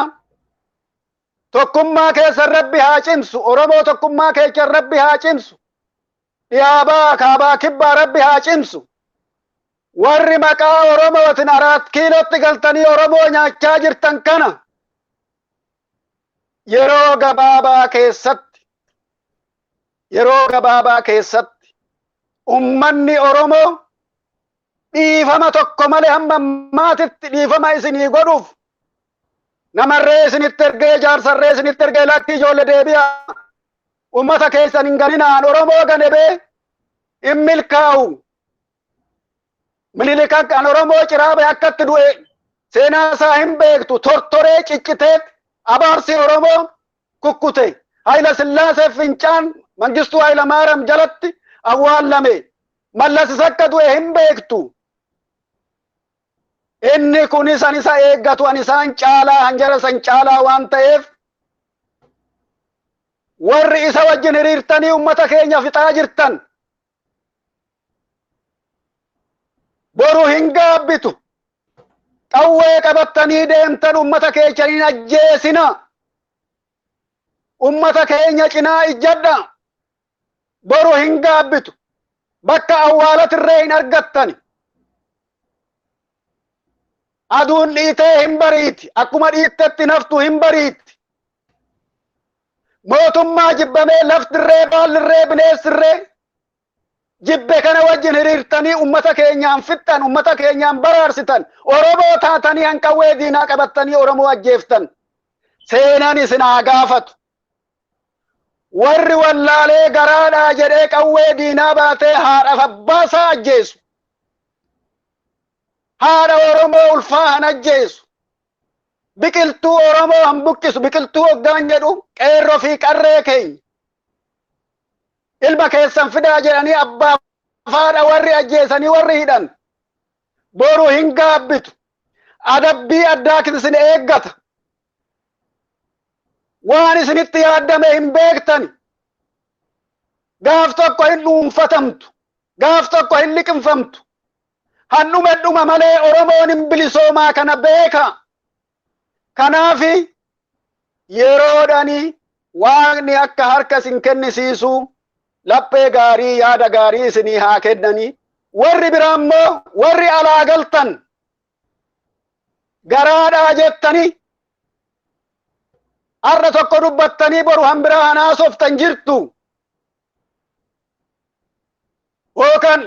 Tokkummaa keessa Rabbi haa cimsu. Oromoo tokkummaa keessa Rabbi haa cimsu. Dhiyaabaa kaabaa kibbaa Rabbi haa cimsu. Warri maqaa Oromootiin 4 kiilootti galtanii Oromoo nyaachaa jirtan kana yeroo gabaabaa keessatti ummanni Oromoo dhiifama tokko malee hamma maatitti dhiifama isinii godhuuf namarree isinitti ergee jaarsarree isinitti ergee lakki ijoollee deebi'a ummata keessan hin ganinaan Oromoo ganebee hin milkaa'u. Minilik kan Oromoo ciraabe akkatti du'e seenaa isaa hin beektu. Tortoree cicciteet abaarsi Oromoo kukkute. Hayila Sillaasee fincaan Mangistuu Hayilamaariyaam jalatti awwaallame. Mallas isa akka du'e hin beektu. Inni kunis an isa eeggatu an isaan caalaa hanjara san caalaa waan ta'eef warri isa wajjin hiriirtanii ummata keenya fixaa jirtan boru hin gaabbitu. Qawwee qabattanii deemtan ummata keessaniin ajjeesina. Ummata keenya cinaa ijjadha. Boru hin gaabbitu. Bakka awwaalatirree hin argattani. Aduun dhiitee hin bariiti. Akkuma dhiittetti naftu hin bariiti. Mootummaa jibbamee laftirree baallirree bineessirree jibbe kana wajjin hiriirtanii ummata keenyaan fixxan, ummata keenyaan baraarsitan, Oromoo taatanii hanqawwee diinaa qabattanii Oromoo ajjeeftan. Seenaan isin haa gaafatu. Warri wallaalee garaadhaa jedhee qawwee diinaa baatee haadhaaf abbaasaa ajjeesu. Haadha Oromoo ulfaa han ajjeesu. Biqiltuu Oromoo han buqqisu, biqiltuu hoggaan jedhu qeerroo fi qarree keenya. Ilma keessan fidaa jedhanii abbaa faadha warri ajjeesanii warri hidhan boru hin gaabbitu. Adabbii addaa isin eeggata. Waan isinitti yaaddame hin beektani. Gaaf tokko hin dhuunfatamtu. Gaaf tokko hin liqinfamtu. Handhuma malee Oromoon hin bilisoomaa kana beeka. Kanaafi yeroodhani waaqni akka harka isin kennisiisu laphee gaarii yaada gaarii isinii haa kennanii. Warri biraammoo warri alaa galtan garaadhaa jettanii har'a tokko dubbattanii boru hanbiraa hanaasoftan jirtu. Yookaan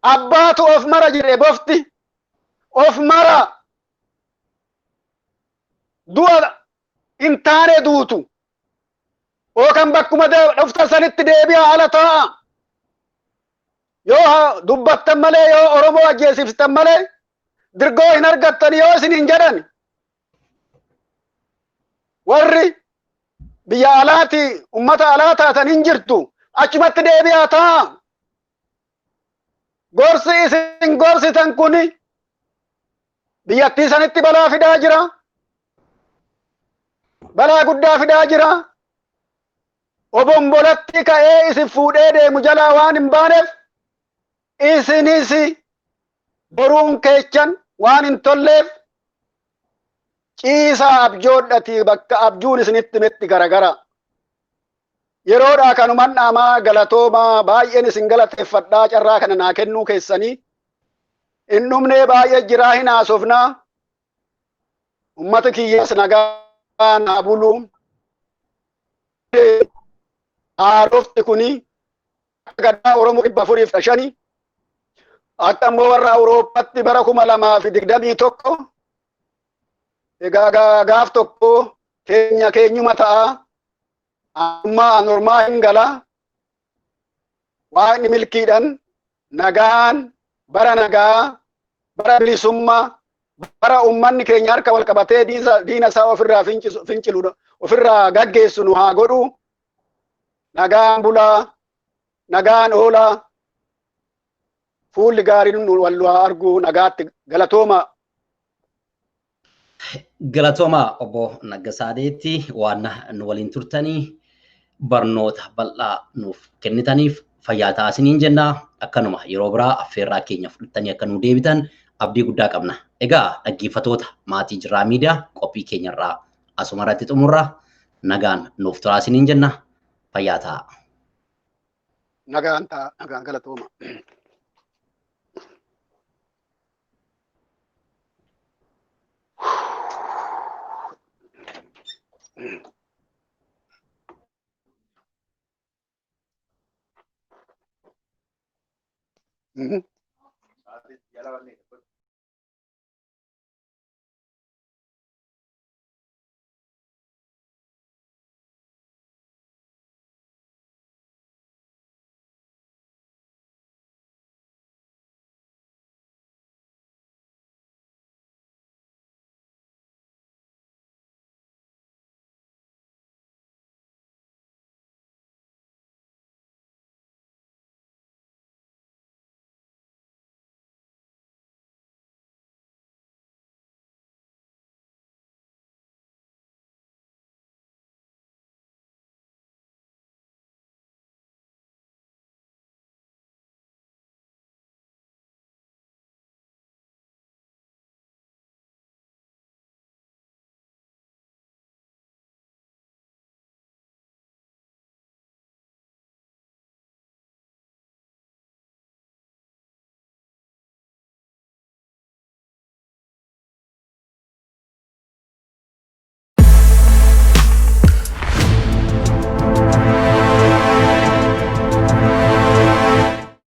abbaatu of mara jedhe bofti of mara du'a hin taane duutu. Yookaan bakkuma dhufta sanitti deebi'a ala ta'a. Yoo dubbattan malee yoo Oromoo ajjeesiftan malee dirgoo hin argattan yoo isin hin jedhan. Warri biyya alaati ummata alaa taatan hin jirtu. Achumatti deebi'a ta'a. Gorsi isin gorsitan kuni biyyattii sanitti balaa fidaa jira. Balaa guddaa fidaa jira. Obombolatti ka'ee isin fuudhee deemu jalaa waan hin baaneef isinis boruun keechan waan hin tolleef ciisaa abjoodhati bakka abjuun isinitti metti garagara. Yeroodhaa kanuman dhaamaa galatoomaa baay'een isin galateeffadhaa carraa kana naa kennuu keessanii. Hin dhumnee baay'ee jiraa hin haasofnaa. Ummata kiyyees nagaa naa buluu. Haarofti kuni gaddaa Oromoo 405 akka immoo warra Awurooppaatti bara 2021 egaa gaaf tokko keenyuma ta'a. Amma normaa hin gala. Waaqni milkiidhaan nagaan bara nagaa bara bilisummaa bara ummanni keenya harka wal qabatee diina isaa ofirraa fincilu ofirraa gaggeessu nu haa godhu. Nagaan bulaa, nagaan oolaa. fuulli gaariin wal argu nagaatti galatooma. Galatooma obbo Naggasaadeetti waan nu waliin turtanii barnoota bal'aa nuuf kennitaniif fayyaa ta'aa isiniin jenna. Akkanuma yeroo biraa affeerraa keenya fudhattanii akka nu deebitan abdii guddaa qabna. Egaa dhaggeeffatoota maatii Jirraa Miidiyaa qophii keenyarraa asuma irratti xumurra. Nagaan nuuf turaa isiniin jenna. Fayyaa ta'aa. Nagaan ta'a, nagaan galatooma. Mm-hmm.